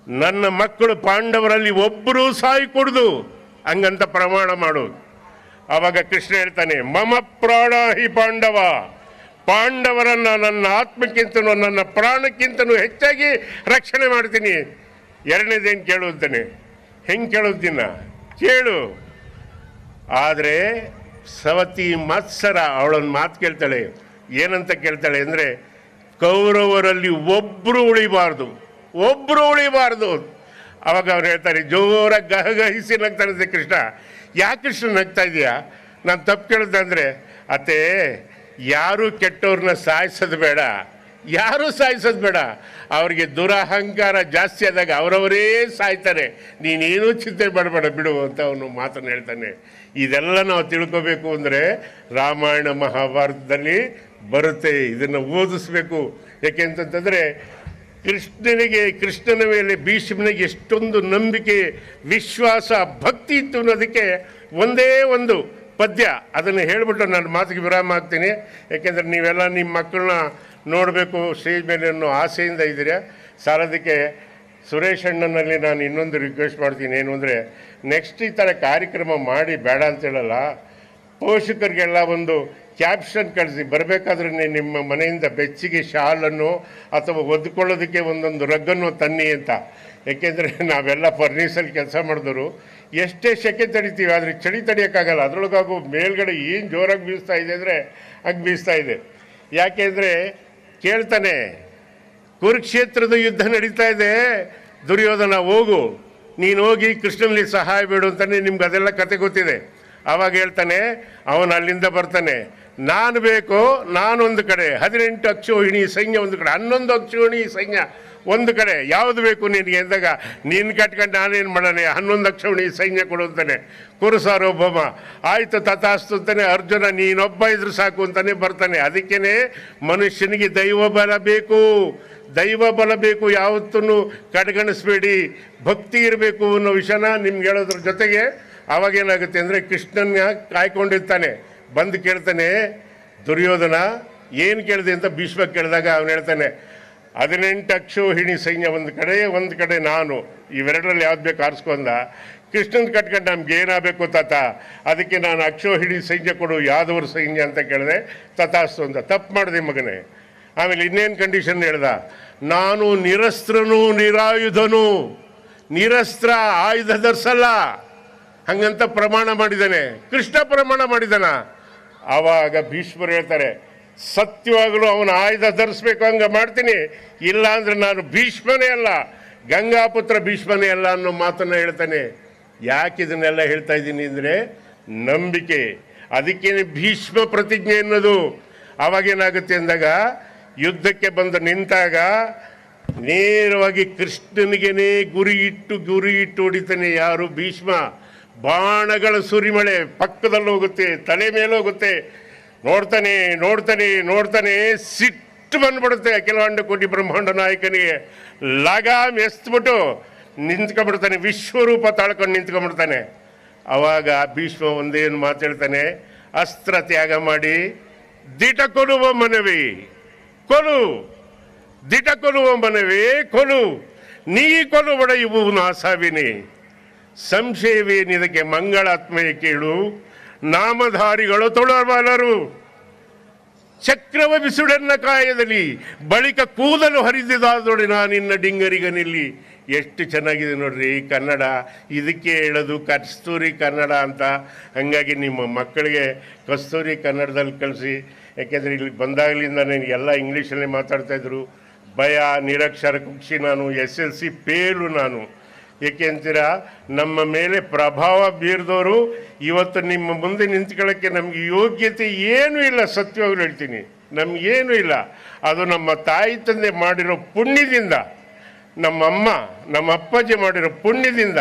ನನ್ನ ಮಕ್ಕಳು ಪಾಂಡವರಲ್ಲಿ ಒಬ್ಬರೂ ಸಾಯಿಕೊಡ್ದು ಹಂಗಂತ ಪ್ರಮಾಣ ಮಾಡೋದು. ಆವಾಗ ಕೃಷ್ಣ ಹೇಳ್ತಾನೆ, ಮಮ ಪ್ರಾಣ ಹಿ ಪಾಂಡವ, ಪಾಂಡವರನ್ನು ನನ್ನ ಆತ್ಮಕ್ಕಿಂತನೂ ನನ್ನ ಪ್ರಾಣಕ್ಕಿಂತನೂ ಹೆಚ್ಚಾಗಿ ರಕ್ಷಣೆ ಮಾಡ್ತೀನಿ. ಎರಡನೇದೇನು ಕೇಳು ಅಂತಾನೆ. ಹೆಂಗೆ ಕೇಳೋದಿನ್ನ ಕೇಳು. ಆದರೆ ಸವತಿ ಮತ್ಸರ ಅವಳೊಂದು ಮಾತು ಕೇಳ್ತಾಳೆ. ಏನಂತ ಕೇಳ್ತಾಳೆ ಅಂದರೆ, ಕೌರವರಲ್ಲಿ ಒಬ್ಬರು ಉಳಿಬಾರ್ದು, ಒಬ್ಬರು ಉಳಿಬಾರ್ದು. ಅವಾಗ ಅವ್ರು ಹೇಳ್ತಾರೆ, ಜೋರಾಗಿ ಗಹಗಹಿಸಿ ನಗ್ತಾನೆ ಕೃಷ್ಣ. ಯಾಕೆ ಕೃಷ್ಣ ನಗ್ತಾ ಇದೆಯಾ? ನಾನು ತಪ್ಪು ಕೇಳಿದ್ದಂದರೆ, ಅತ್ತೆ ಯಾರೂ ಕೆಟ್ಟವ್ರನ್ನ ಸಾಯಿಸೋದು ಬೇಡ, ಯಾರೂ ಸಾಯಿಸೋದು ಬೇಡ. ಅವ್ರಿಗೆ ದುರಹಂಕಾರ ಜಾಸ್ತಿ ಆದಾಗ ಅವರವರೇ ಸಾಯ್ತಾರೆ, ನೀನೇನೂ ಚಿಂತೆ ಮಾಡಬೇಡ ಬಿಡು ಅಂತ ಅವನು ಮಾತನ್ನು ಹೇಳ್ತಾನೆ. ಇದೆಲ್ಲ ನಾವು ತಿಳ್ಕೋಬೇಕು ಅಂದರೆ ರಾಮಾಯಣ ಮಹಾಭಾರತದಲ್ಲಿ ಬರುತ್ತೆ. ಇದನ್ನು ಓದಿಸ್ಬೇಕು. ಯಾಕೆಂತಂದರೆ ಕೃಷ್ಣನ ಮೇಲೆ ಭೀಷ್ಮನಿಗೆ ಎಷ್ಟೊಂದು ನಂಬಿಕೆ, ವಿಶ್ವಾಸ, ಭಕ್ತಿ ಇತ್ತು ಅನ್ನೋದಕ್ಕೆ ಒಂದೇ ಒಂದು ಪದ್ಯ, ಅದನ್ನು ಹೇಳಿಬಿಟ್ಟು ನಾನು ಮಾತಿಗೆ ವಿರಾಮ ಆಗ್ತೀನಿ. ಯಾಕೆಂದರೆ ನೀವೆಲ್ಲ ನಿಮ್ಮ ಮಕ್ಕಳನ್ನ ನೋಡಬೇಕು ಸ್ಟೇಜ್ ಮೇಲೆ ಅನ್ನೋ ಆಸೆಯಿಂದ ಇದ್ದೀರಾ. ಸಾಲದಕ್ಕೆ ಸುರೇಶ್ ಅಣ್ಣನಲ್ಲಿ ನಾನು ಇನ್ನೊಂದು ರಿಕ್ವೆಸ್ಟ್ ಮಾಡ್ತೀನಿ. ಏನು ಅಂದರೆ, ನೆಕ್ಸ್ಟ್ ಈ ಥರ ಕಾರ್ಯಕ್ರಮ ಮಾಡಿ ಬೇಡ ಅಂತೇಳಲ್ಲ, ಪೋಷಕರಿಗೆಲ್ಲ ಒಂದು ಕ್ಯಾಪ್ಷನ್ ಕಳಿಸಿ, ಬರಬೇಕಾದ್ರೆ ನಿಮ್ಮ ಮನೆಯಿಂದ ಬೆಚ್ಚಿಗೆ ಶಾಲನ್ನು ಅಥವಾ ಒದ್ಕೊಳ್ಳೋದಕ್ಕೆ ಒಂದೊಂದು ರಗ್ಗನ್ನು ತನ್ನಿ ಅಂತ. ಏಕೆಂದರೆ ನಾವೆಲ್ಲ ಫರ್ನಿಸಲ್ಲಿ ಕೆಲಸ ಮಾಡಿದವರು ಎಷ್ಟೇ ಸೆಕೆ ತಡಿತೀವಿ, ಆದರೆ ಚಳಿ ತಡಿಯೋಕ್ಕಾಗಲ್ಲ. ಅದರೊಳಗಾಗೂ ಮೇಲ್ಗಡೆ ಏನು ಜೋರಾಗಿ ಬೀಸ್ತಾ ಇದೆ ಅಂದರೆ ಹಂಗೆ ಬೀಸ್ತಾ ಇದೆ. ಯಾಕೆಂದರೆ ಕೇಳ್ತಾನೆ, ಕುರುಕ್ಷೇತ್ರದ ಯುದ್ಧ ನಡೀತಾ ಇದೆ, ದುರ್ಯೋಧನ ಹೋಗು, ನೀನು ಹೋಗಿ ಕೃಷ್ಣನಲ್ಲಿ ಸಹಾಯ ಬೇಡು ಅಂತಾನೆ. ನಿಮ್ಗೆ ಅದೆಲ್ಲ ಕತೆ ಗೊತ್ತಿದೆ. ಆವಾಗ ಹೇಳ್ತಾನೆ, ಅವನು ಅಲ್ಲಿಂದ ಬರ್ತಾನೆ, ನಾನು ಬೇಕು, ನಾನೊಂದು ಕಡೆ 18 ಅಕ್ಷೋಹಿಣಿ ಸೈನ್ಯ ಒಂದು ಕಡೆ, 11 ಅಕ್ಷೋಹಿಣಿ ಸೈನ್ಯ ಒಂದು ಕಡೆ, ಯಾವುದು ಬೇಕು ನಿನಗೆ ಎಂದಾಗ, ನೀನು ಕಟ್ಕೊಂಡು ನಾನೇನು ಮಾಡೋಣ, 11 ಅಕ್ಷೋಹಿಣಿ ಸೈನ್ಯ ಕೊಡು ಅಂತಾನೆ. ಕುರುಸಾರ್ವಭೌಮ ಆಯಿತು ತಥಾಸ್ತು ಅಂತಾನೆ. ಅರ್ಜುನ ನೀನೊಬ್ಬ ಇದ್ರು ಸಾಕು ಅಂತಾನೆ ಬರ್ತಾನೆ. ಅದಕ್ಕೇ ಮನುಷ್ಯನಿಗೆ ದೈವ ಬಲ ಬೇಕು, ದೈವ ಬಲ ಬೇಕು. ಯಾವತ್ತೂ ಕಡೆಗಣಿಸ್ಬೇಡಿ, ಭಕ್ತಿ ಇರಬೇಕು ಅನ್ನೋ ವಿಷಯನ ನಿಮ್ಗೆ ಹೇಳೋದ್ರ ಜೊತೆಗೆ ಅವಾಗೇನಾಗುತ್ತೆ ಅಂದರೆ, ಕೃಷ್ಣನ ಕಾಯ್ಕೊಂಡಿರ್ತಾನೆ, ಬಂದು ಕೇಳ್ತಾನೆ, ದುರ್ಯೋಧನ ಏನು ಕೇಳಿದೆ ಅಂತ ಭೀಷ್ಮ ಕೇಳಿದಾಗ ಅವನು ಹೇಳ್ತಾನೆ, 18 ಅಕ್ಷೋಹಿಣಿ ಸೈನ್ಯ ಒಂದು ಕಡೆ ನಾನು, ಇವೆರಡರಲ್ಲಿ ಯಾವ್ದು ಬೇಕು ಆರಿಸ್ಕೊಂಡ. ಕೃಷ್ಣನ ಕಟ್ಕೊಂಡು ನಮ್ಗೆ ಏನಾಗಬೇಕು ತಾತ, ಅದಕ್ಕೆ ನಾನು ಅಕ್ಷೋಹಿಣಿ ಸೈನ್ಯ ಕೊಡು, ಯಾದವ್ರ ಸೈನ್ಯ ಅಂತ ಕೇಳಿದೆ. ತಥಾಸ್ತು ಅಂತ. ತಪ್ಪು ಮಾಡಿದೆ ಮಗನೇ. ಆಮೇಲೆ ಇನ್ನೇನು ಕಂಡೀಷನ್ ಹೇಳ್ದ, ನಾನು ನಿರಸ್ತ್ರನು ನಿರಾಯುಧನು, ನಿರಸ್ತ್ರ ಆಯುಧ ಧರಿಸಲ್ಲ ಹಂಗಂತ ಪ್ರಮಾಣ ಮಾಡಿದ್ದಾನೆ. ಕೃಷ್ಣ ಪ್ರಮಾಣ ಮಾಡಿದಾನ. ಆವಾಗ ಭೀಷ್ಮರು ಹೇಳ್ತಾರೆ, ಸತ್ಯವಾಗಲೂ ಅವನ ಆಯುಧ ಧರಿಸ್ಬೇಕು, ಹಂಗೆ ಮಾಡ್ತೀನಿ, ಇಲ್ಲ ಅಂದರೆ ನಾನು ಭೀಷ್ಮನೇ ಅಲ್ಲ, ಗಂಗಾಪುತ್ರ ಭೀಷ್ಮನೇ ಅಲ್ಲ ಅನ್ನೋ ಮಾತನ್ನು ಹೇಳ್ತಾನೆ. ಯಾಕೆ ಇದನ್ನೆಲ್ಲ ಹೇಳ್ತಾ ಇದ್ದೀನಿ ಅಂದರೆ ನಂಬಿಕೆ. ಅದಕ್ಕೇನೆ ಭೀಷ್ಮ ಪ್ರತಿಜ್ಞೆ ಅನ್ನೋದು. ಆವಾಗೇನಾಗುತ್ತೆ ಅಂದಾಗ, ಯುದ್ಧಕ್ಕೆ ಬಂದು ನಿಂತಾಗ ನೇರವಾಗಿ ಕೃಷ್ಣನಿಗೇನೆ ಗುರಿ ಇಟ್ಟು ಹೊಡಿತಾನೆ. ಯಾರು? ಭೀಷ್ಮ. ಬಾಣಗಳ ಸುರಿಮಳೆ ಪಕ್ಕದಲ್ಲಿ ಹೋಗುತ್ತೆ, ತಲೆ ಮೇಲೆ ಹೋಗುತ್ತೆ. ನೋಡ್ತಾನೆ ಸಿಟ್ಟು ಬಂದ್ಬಿಡುತ್ತೆ ಅಖಿಲಾಂಡ ಕೋಟಿ ಬ್ರಹ್ಮಾಂಡ ನಾಯಕನಿಗೆ. ಲಗಾಮ್ ಎಸ್ಬಿಟ್ಟು ನಿಂತ್ಕೊಂಡ್ಬಿಡ್ತಾನೆ, ವಿಶ್ವರೂಪ ತಾಳ್ಕೊಂಡು ನಿಂತ್ಕೊಂಡ್ಬಿಡ್ತಾನೆ. ಅವಾಗ ಭೀಷ್ಮ ಒಂದೇನು ಮಾತಾಡ್ತಾನೆ, ಅಸ್ತ್ರ ತ್ಯಾಗ ಮಾಡಿ ದಿಟ ಕೊಲುವ ಮನವಿ ಕೊಲು, ದಿಟ ಕೊಲುವ ಮನವಿ ಕೊಲು, ನೀ ಕೊಲುಬಡ ಇವು ನಾಸಾವಿನಿ, ಸಂಶಯವೇನಿದಕ್ಕೆ ಮಂಗಳಾತ್ಮೆಯ ಕೇಳು, ನಾಮಧಾರಿಗಳು ತೊಳಬಾರರು, ಚಕ್ರವ ಬಿಸುಡನ್ನ ಕಾಯದಲ್ಲಿ ಬಳಿಕ ಕೂದಲು ಹರಿದಿದಾದೊಡೆ ನಾನಿನ್ನ ಡಿಂಗರಿಗನಿಲ್ಲಿ. ಎಷ್ಟು ಚೆನ್ನಾಗಿದೆ ನೋಡ್ರಿ ಕನ್ನಡ. ಇದಕ್ಕೆ ಹೇಳೋದು ಕಸ್ತೂರಿ ಕನ್ನಡ ಅಂತ. ಹಾಗಾಗಿ ನಿಮ್ಮ ಮಕ್ಕಳಿಗೆ ಕಸ್ತೂರಿ ಕನ್ನಡದಲ್ಲಿ ಕಳಿಸಿ. ಯಾಕೆಂದರೆ ಇಲ್ಲಿ ಬಂದಾಗಲಿಂದ ನನಗೆ ಎಲ್ಲ ಇಂಗ್ಲೀಷಲ್ಲೇ ಮಾತಾಡ್ತಾಯಿದ್ರು. ಭಯ, ನಿರಕ್ಷರ ಕುಕ್ಷಿ ನಾನು, SLC ಫೇಲು ನಾನು. ಏಕೆ ಅಂತೀರಾ, ನಮ್ಮ ಮೇಲೆ ಪ್ರಭಾವ ಬೀರಿದವರು ಇವತ್ತು ನಿಮ್ಮ ಮುಂದೆ ನಿಂತ್ಕೊಳ್ಳೋಕ್ಕೆ ನಮಗೆ ಯೋಗ್ಯತೆ ಏನೂ ಇಲ್ಲ. ಸತ್ಯವಾಗ್ಲೂ ಹೇಳ್ತೀನಿ, ನಮಗೇನೂ ಇಲ್ಲ. ಅದು ನಮ್ಮ ತಾಯಿ ತಂದೆ ಮಾಡಿರೋ ಪುಣ್ಯದಿಂದ, ನಮ್ಮಮ್ಮ ನಮ್ಮ ಅಪ್ಪಾಜಿ ಮಾಡಿರೋ ಪುಣ್ಯದಿಂದ,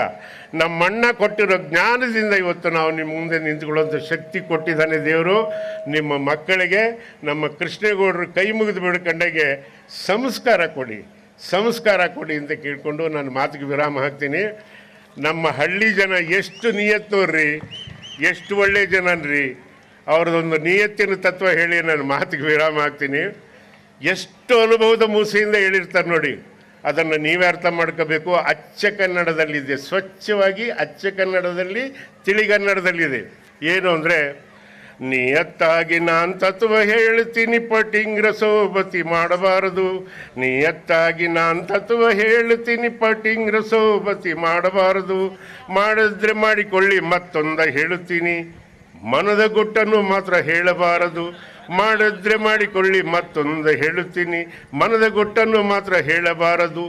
ನಮ್ಮಣ್ಣ ಕೊಟ್ಟಿರೋ ಜ್ಞಾನದಿಂದ ಇವತ್ತು ನಾವು ನಿಮ್ಮ ಮುಂದೆ ನಿಂತ್ಕೊಳ್ಳೋಂಥ ಶಕ್ತಿ ಕೊಟ್ಟಿದ್ದಾನೆ ದೇವರು. ನಿಮ್ಮ ಮಕ್ಕಳಿಗೆ ನಮ್ಮ ಕೃಷ್ಣೇಗೌಡರು ಕೈ ಮುಗಿದು ಬಿಡ್ಕೊಂಡಾಗೆ ಸಂಸ್ಕಾರ ಕೊಡಿ ಅಂತ ಕೇಳಿಕೊಂಡು ನಾನು ಮಾತಿಗೆ ವಿರಾಮ ಹಾಕ್ತೀನಿ. ನಮ್ಮ ಹಳ್ಳಿ ಜನ ಎಷ್ಟು ನಿಯತ್ತೋರ್ರಿ, ಎಷ್ಟು ಒಳ್ಳೆಯ ಜನನ್ರಿ. ಅವ್ರದ್ದೊಂದು ನಿಯತ್ತಿನ ತತ್ವ ಹೇಳಿ ನಾನು ಮಾತಿಗೆ ವಿರಾಮ ಹಾಕ್ತೀನಿ. ಎಷ್ಟು ಅನುಭವದ ಮೂಸೆಯಿಂದ ಹೇಳಿರ್ತಾರೆ ನೋಡಿ, ಅದನ್ನು ನೀವೇ ಅರ್ಥ ಮಾಡ್ಕೋಬೇಕು. ಅಚ್ಚ ಕನ್ನಡದಲ್ಲಿದೆ, ಸ್ವಚ್ಛವಾಗಿ ಅಚ್ಚ ಕನ್ನಡದಲ್ಲಿ, ತಿಳಿಗನ್ನಡದಲ್ಲಿದೆ. ಏನು ಅಂದರೆ, ನಿಯತ್ತಾಗಿ ನಾನ್ ತತ್ವ ಹೇಳ್ತೀನಿ ಪಟಿಂಗ್ರ ಸೋಬತಿ ಮಾಡಬಾರದು. ನಿಯತ್ತಾಗಿ ನಾನ್ ತತ್ವ ಹೇಳ್ತೀನಿ ಪಟಿಂಗ್ರ ಸೋಬತಿ ಮಾಡಬಾರದು. ಮಾಡಿದ್ರೆ ಮಾಡಿಕೊಳ್ಳಿ ಮತ್ತೊಂದ ಹೇಳುತ್ತೀನಿ, ಮನದ ಗುಟ್ಟನ್ನು ಮಾತ್ರ ಹೇಳಬಾರದು. ಮಾಡಿದ್ರೆ ಮಾಡಿಕೊಳ್ಳಿ ಮತ್ತೊಂದು ಹೇಳುತ್ತೀನಿ, ಮನದ ಗುಟ್ಟನ್ನು ಮಾತ್ರ ಹೇಳಬಾರದು.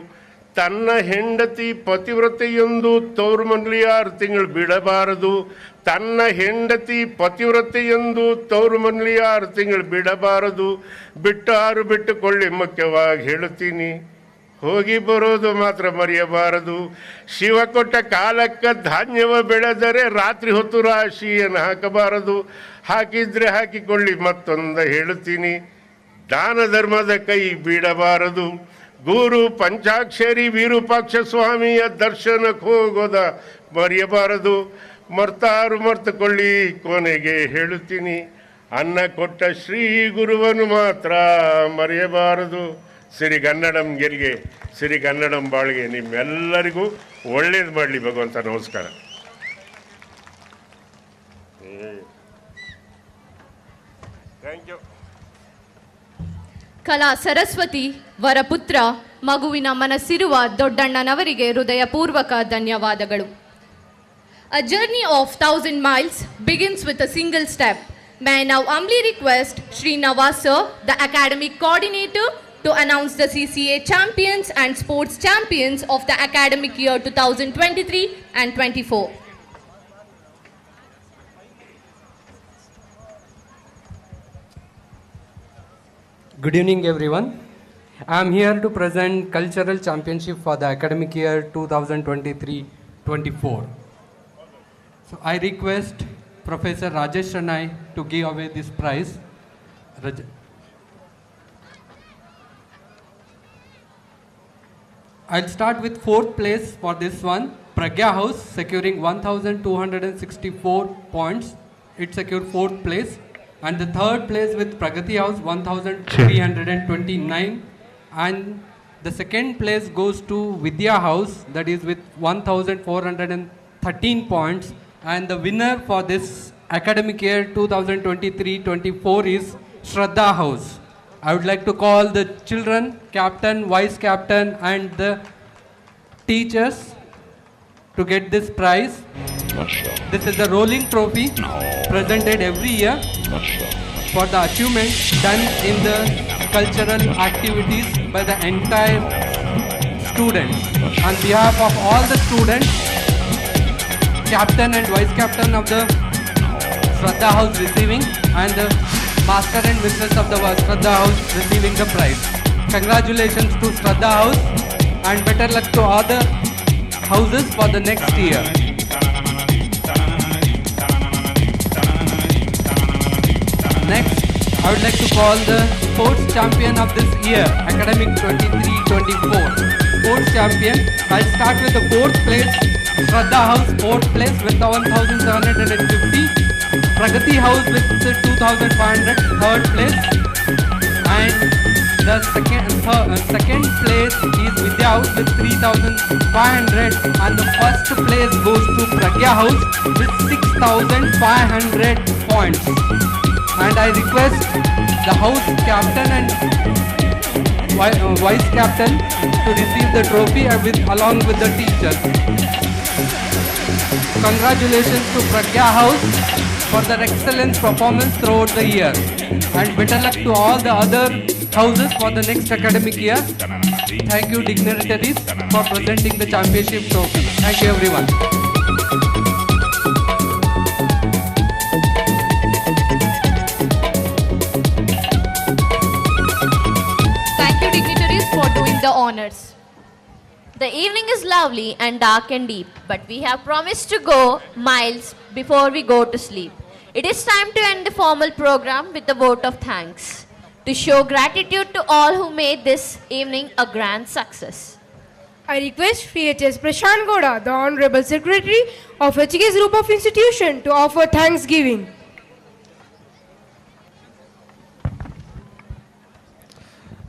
ತನ್ನ ಹೆಂಡತಿ ಪತಿವ್ರತೆಯೊಂದು ತವರು ಮನೆಯಲ್ಲಿ 6 ತಿಂಗಳು ಬಿಡಬಾರದು. ತನ್ನ ಹೆಂಡತಿ ಪತಿವ್ರತೆಯೊಂದು ತವರು ಮನೆಯಲ್ಲಿ 6 ತಿಂಗಳು ಬಿಡಬಾರದು. ಬಿಟ್ಟುಕೊಳ್ಳಿ ಮುಖ್ಯವಾಗಿ ಹೇಳುತ್ತೀನಿ, ಹೋಗಿ ಬರೋದು ಮಾತ್ರ ಮರೆಯಬಾರದು. ಶಿವ ಕೊಟ್ಟ ಕಾಲಕ್ಕೆ ಧಾನ್ಯವ ಬೆಳೆದರೆ ರಾತ್ರಿ ಹೊತ್ತು ರಾಶಿಯನ್ನು ಹಾಕಬಾರದು. ಹಾಕಿದ್ರೆ ಹಾಕಿಕೊಳ್ಳಿ ಮತ್ತೊಂದು ಹೇಳುತ್ತೀನಿ, ದಾನ ಧರ್ಮದ ಕೈ ಬಿಡಬಾರದು. ಗುರು ಪಂಚಾಕ್ಷರಿ ವಿರೂಪಾಕ್ಷ ಸ್ವಾಮಿಯ ದರ್ಶನಕ್ಕೆ ಹೋಗೋದ ಮರೆಯಬಾರದು. ಮರ್ತುಕೊಳ್ಳಿ ಕೊನೆಗೆ ಹೇಳುತ್ತೀನಿ, ಅನ್ನ ಕೊಟ್ಟ ಶ್ರೀ ಗುರುವನ್ನು ಮಾತ್ರ ಮರೆಯಬಾರದು. ಸಿರಿಗನ್ನಡಂ ಗೆಲ್ಗೆ, ಸಿರಿಗನ್ನಡಂ ಬಾಳ್ಗೆ. ನಿಮ್ಮೆಲ್ಲರಿಗೂ ಒಳ್ಳೇದು ಮಾಡಲಿ ಭಗವಂತ. ನಮಸ್ಕಾರ. Thank you. ಕಲಾ ಸರಸ್ವತಿ ವರಪುತ್ರ ಮಗುವಿನ ಮನಸ್ಸಿರುವ ದೊಡ್ಡಣ್ಣನವರಿಗೆ ಹೃದಯಪೂರ್ವಕ ಧನ್ಯವಾದಗಳು. A journey of 1,000 miles begins with a single step. May I now humbly request Shri Nawaz Sir, the academic coordinator, to announce the CCA champions and sports champions of the academic year 2023 and 24. Good evening everyone. I am here to present cultural championship for the academic year 2023-24. So I request Professor Rajesh Ranai to give away this prize. I'll start with 4th place for this one. Pragya House securing 1,264 points. It secured 4th place. And the 3rd place with Pragati House 1,329. And the 2nd place goes to Vidya House, that is with 1,413 points. And the winner for this academic year 2023-24 is Shraddha House. I would like to call the children, captain, vice captain and the teachers to get this prize. This is the rolling trophy presented every year for the achievement done in the cultural activities by the entire students. On behalf of all the students, captain and vice captain of the Shraddha House receiving and the master and mistress of the Shraddha House receiving the prize. Congratulations to Shraddha House and better luck to other houses for the next year. Next, I would like to call the sports champion of this year, academic 23-24. Sports champion, I'll start with the 4th place, Shraddha House 4th place with 1,750. Pragati House with 2,500, 3rd place. And the second place is Vidya House with 3,500. And the first place goes to Pragya House with 6,500 points. And I request the house captain and vice captain to receive the trophy along with the teachers. Congratulations to Pragya House for their excellent performance throughout the year. And better luck to all the other houses for the next academic year. Thank you dignitaries for presenting the championship trophy. Thank you everyone. For doing the honors. The evening is lovely and dark and deep, but we have promised to go miles before we go to sleep. It is time to end the formal program with a vote of thanks, to show gratitude to all who made this evening a grand success. I request PHS Prashant Goda, the Honorable Secretary of HKS Group of Institution, to offer thanksgiving.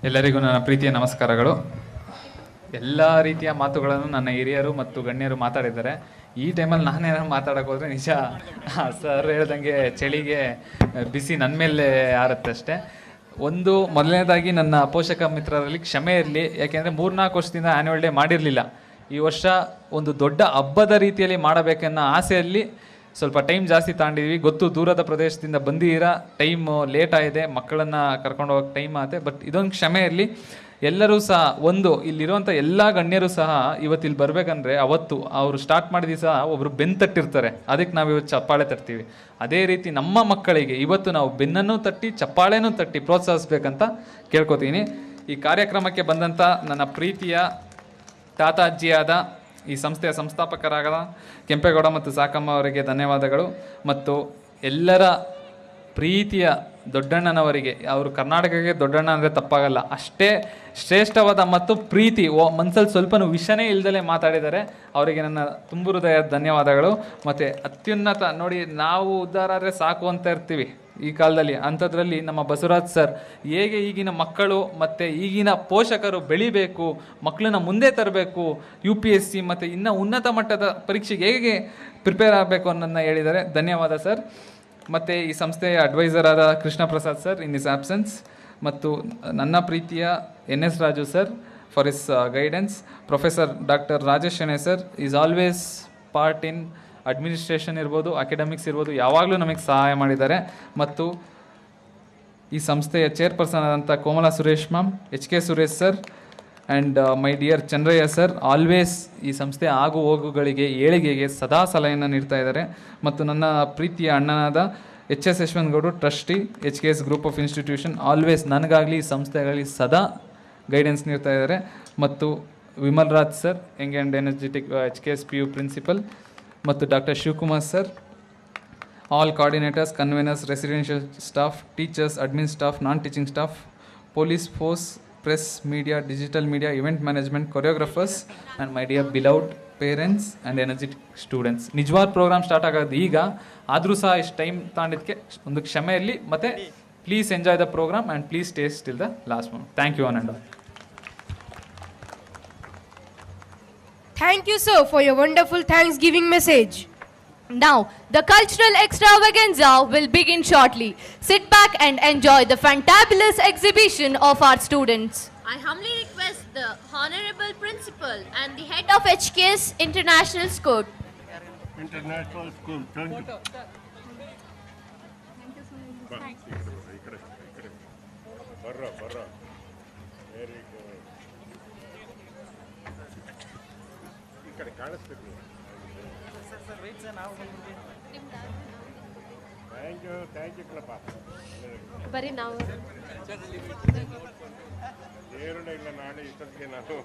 ಎಲ್ಲರಿಗೂ ನನ್ನ ಪ್ರೀತಿಯ ನಮಸ್ಕಾರಗಳು. ಎಲ್ಲ ರೀತಿಯ ಮಾತುಗಳನ್ನು ನನ್ನ ಹಿರಿಯರು ಮತ್ತು ಗಣ್ಯರು ಮಾತಾಡಿದ್ದಾರೆ. ಈ ಟೈಮಲ್ಲಿ ನಾನೇನಾದ್ರು ಮಾತಾಡೋಕೆ ಹೋದರೆ ನಿಜ ಸರ್ ಹೇಳ್ದಂಗೆ ಚಳಿಗೆ ಬಿಸಿ ನನ್ನ ಮೇಲೆ ಆರುತ್ತೆ ಅಷ್ಟೇ. ಒಂದು ಮೊದಲನೇದಾಗಿ ನನ್ನ ಪೋಷಕ ಮಿತ್ರರಲ್ಲಿ ಕ್ಷಮೆ ಇರಲಿ, ಯಾಕೆಂದರೆ 3-4 ವರ್ಷದಿಂದ ಆ್ಯನ್ಯುವಲ್ ಡೇ ಮಾಡಿರಲಿಲ್ಲ. ಈ ವರ್ಷ ಒಂದು ದೊಡ್ಡ ಹಬ್ಬದ ರೀತಿಯಲ್ಲಿ ಮಾಡಬೇಕನ್ನೋ ಆಸೆಯಲ್ಲಿ ಸ್ವಲ್ಪ ಟೈಮ್ ಜಾಸ್ತಿ ತಗೊಂಡಿದ್ವಿ. ಗೊತ್ತು, ದೂರದ ಪ್ರದೇಶದಿಂದ ಬಂದಿದ್ದೀರಾ, ಟೈಮ್ ಲೇಟ್ ಆಗಿದೆ, ಮಕ್ಕಳನ್ನು ಕರ್ಕೊಂಡು ಹೋಗೋಕ್ಕೆ ಟೈಮ್ ಆಗುತ್ತೆ. ಬಟ್ ಇದೊಂದು ಕ್ಷಮೆ ಇರಲಿ. ಎಲ್ಲರೂ ಸಹ ಇಲ್ಲಿರುವಂಥ ಎಲ್ಲ ಗಣ್ಯರು ಸಹ ಇವತ್ತು ಇಲ್ಲಿ ಬರಬೇಕಂದ್ರೆ ಅವತ್ತು ಅವರು ಸ್ಟಾರ್ಟ್ ಮಾಡಿದ ಸಹ ಒಬ್ಬರು ಬೆನ್ನು ತಟ್ಟಿರ್ತಾರೆ, ಅದಕ್ಕೆ ನಾವು ಇವತ್ತು ಚಪ್ಪಾಳೆ ತಟ್ತೀವಿ. ಅದೇ ರೀತಿ ನಮ್ಮ ಮಕ್ಕಳಿಗೆ ಇವತ್ತು ನಾವು ಬೆನ್ನನ್ನು ತಟ್ಟಿ ಚಪ್ಪಾಳೆನೂ ತಟ್ಟಿ ಪ್ರೋತ್ಸಾಹಿಸ್ಬೇಕಂತ ಕೇಳ್ಕೊತೀನಿ. ಈ ಕಾರ್ಯಕ್ರಮಕ್ಕೆ ಬಂದಂಥ ನನ್ನ ಪ್ರೀತಿಯ ತಾತ ಅಜ್ಜಿಯಾದ ಈ ಸಂಸ್ಥೆಯ ಸಂಸ್ಥಾಪಕರಾದ ಕೆಂಪೇಗೌಡ ಮತ್ತು ಸಾಕಮ್ಮ ಅವರಿಗೆ ಧನ್ಯವಾದಗಳು. ಮತ್ತು ಎಲ್ಲರ ಪ್ರೀತಿಯ ದೊಡ್ಡಣ್ಣನವರಿಗೆ, ಅವರು ಕರ್ನಾಟಕಕ್ಕೆ ದೊಡ್ಡಣ್ಣ ಅಂದರೆ ತಪ್ಪಾಗಲ್ಲ, ಅಷ್ಟೇ ಶ್ರೇಷ್ಠವಾದ ಮತ್ತು ಪ್ರೀತಿ ಮನಸ್ಸಲ್ಲಿ ಸ್ವಲ್ಪನೂ ವಿಷನೇ ಇಲ್ದಲೇ ಮಾತಾಡಿದ್ದಾರೆ. ಅವರಿಗೆ ನನ್ನ ತುಂಬು ಹೃದಯದ ಧನ್ಯವಾದಗಳು. ಮತ್ತು ಅತ್ಯುನ್ನತ ನೋಡಿ, ನಾವು ಉದ್ಧಾರ ಆದರೆ ಸಾಕು ಅಂತ ಇರ್ತೀವಿ ಈ ಕಾಲದಲ್ಲಿ, ಅಂಥದ್ರಲ್ಲಿ ನಮ್ಮ ಬಸವರಾಜ್ ಸರ್ ಹೇಗೆ ಈಗಿನ ಮಕ್ಕಳು ಮತ್ತು ಈಗಿನ ಪೋಷಕರು ಬೆಳಿಬೇಕು, ಮಕ್ಕಳನ್ನ ಮುಂದೆ ತರಬೇಕು, UPSC ಮತ್ತು ಇನ್ನೂ ಉನ್ನತ ಮಟ್ಟದ ಪರೀಕ್ಷೆಗೆ ಹೇಗೆ ಪ್ರಿಪೇರ್ ಆಗಬೇಕು ಅನ್ನೋದನ್ನ ಹೇಳಿದ್ದಾರೆ. ಧನ್ಯವಾದ ಸರ್. ಮತ್ತು ಈ ಸಂಸ್ಥೆಯ ಅಡ್ವೈಸರ್ ಆದ Krishna Prasad sir in is absence, ಮತ್ತು ನನ್ನ ಪ್ರೀತಿಯ NS Raju sir for is guidance. Professor doctor Rajesh Shenoy sir is always part in administration ಇರ್ಬೋದು, ಅಕಾಡೆಮಿಕ್ಸ್ ಇರ್ಬೋದು, ಯಾವಾಗಲೂ ನಮಗೆ ಸಹಾಯ ಮಾಡಿದ್ದಾರೆ. ಮತ್ತು ಈ ಸಂಸ್ಥೆಯ ಚೇರ್ಪರ್ಸನ್ ಆದಂಥ Komala Suresh ma'am, HK Suresh sir and my dear Chandraiah sir always ಈ ಸಂಸ್ಥೆ ಆಗು ಹೋಗುಗಳಿಗೆ ಏಳಿಗೆಗೆ ಸದಾ ಸಲಹೆಯನ್ನು ನೀಡ್ತಾ ಇದ್ದಾರೆ. ಮತ್ತು ನನ್ನ ಪ್ರೀತಿಯ ಅಣ್ಣನಾದ HS ಯಶವಂತಗೌಡರು trustee HKS group of institution always ನನಗಾಗಲಿ ಈ ಸಂಸ್ಥೆಗಳಲ್ಲಿ ಸದಾ ಗೈಡೆನ್ಸ್ ನೀಡ್ತಾ ಇದ್ದಾರೆ. ಮತ್ತು Vimal Raj sir young and energetic HKS PU principal, ಮತ್ತು doctor Shivakumar sir, all coordinators, conveners, residential staff, teachers, admin staff, non teaching staff, police force, press, media, digital media, event management, choreographers and my dear beloved parents and energetic students. ನಿಜವಾದ program start ಆಗೋದು ಈಗ, ಆದರೂ ಸಹ ಇಷ್ಟು time ತಗೊಂಡಿದ್ದಕ್ಕೆ ಒಂದು ಕ್ಷಮೆ ಇರಲಿ. ಮತ್ತು please enjoy the programme and please stay till the last moment. Thank you one and all. Thank you, sir, for your wonderful Thanksgiving message. Now, the cultural extravaganza will begin shortly. Sit back and enjoy the fantabulous exhibition of our students. I humbly request the Honorable Principal and the head of HKS International School. International School, thank you. ಬರ್ರ very good. ಈ ಕಡೆ ಕಾಣಿಸ್ಬೇಕು. Thank you ಕಣಪ್ಪ. ಬರೀ ನಾವು ಏರುಣ ಇಲ್ಲ ನಾಳೆ ಇಷ್ಟೊತ್ತಿಗೆ ನಾನು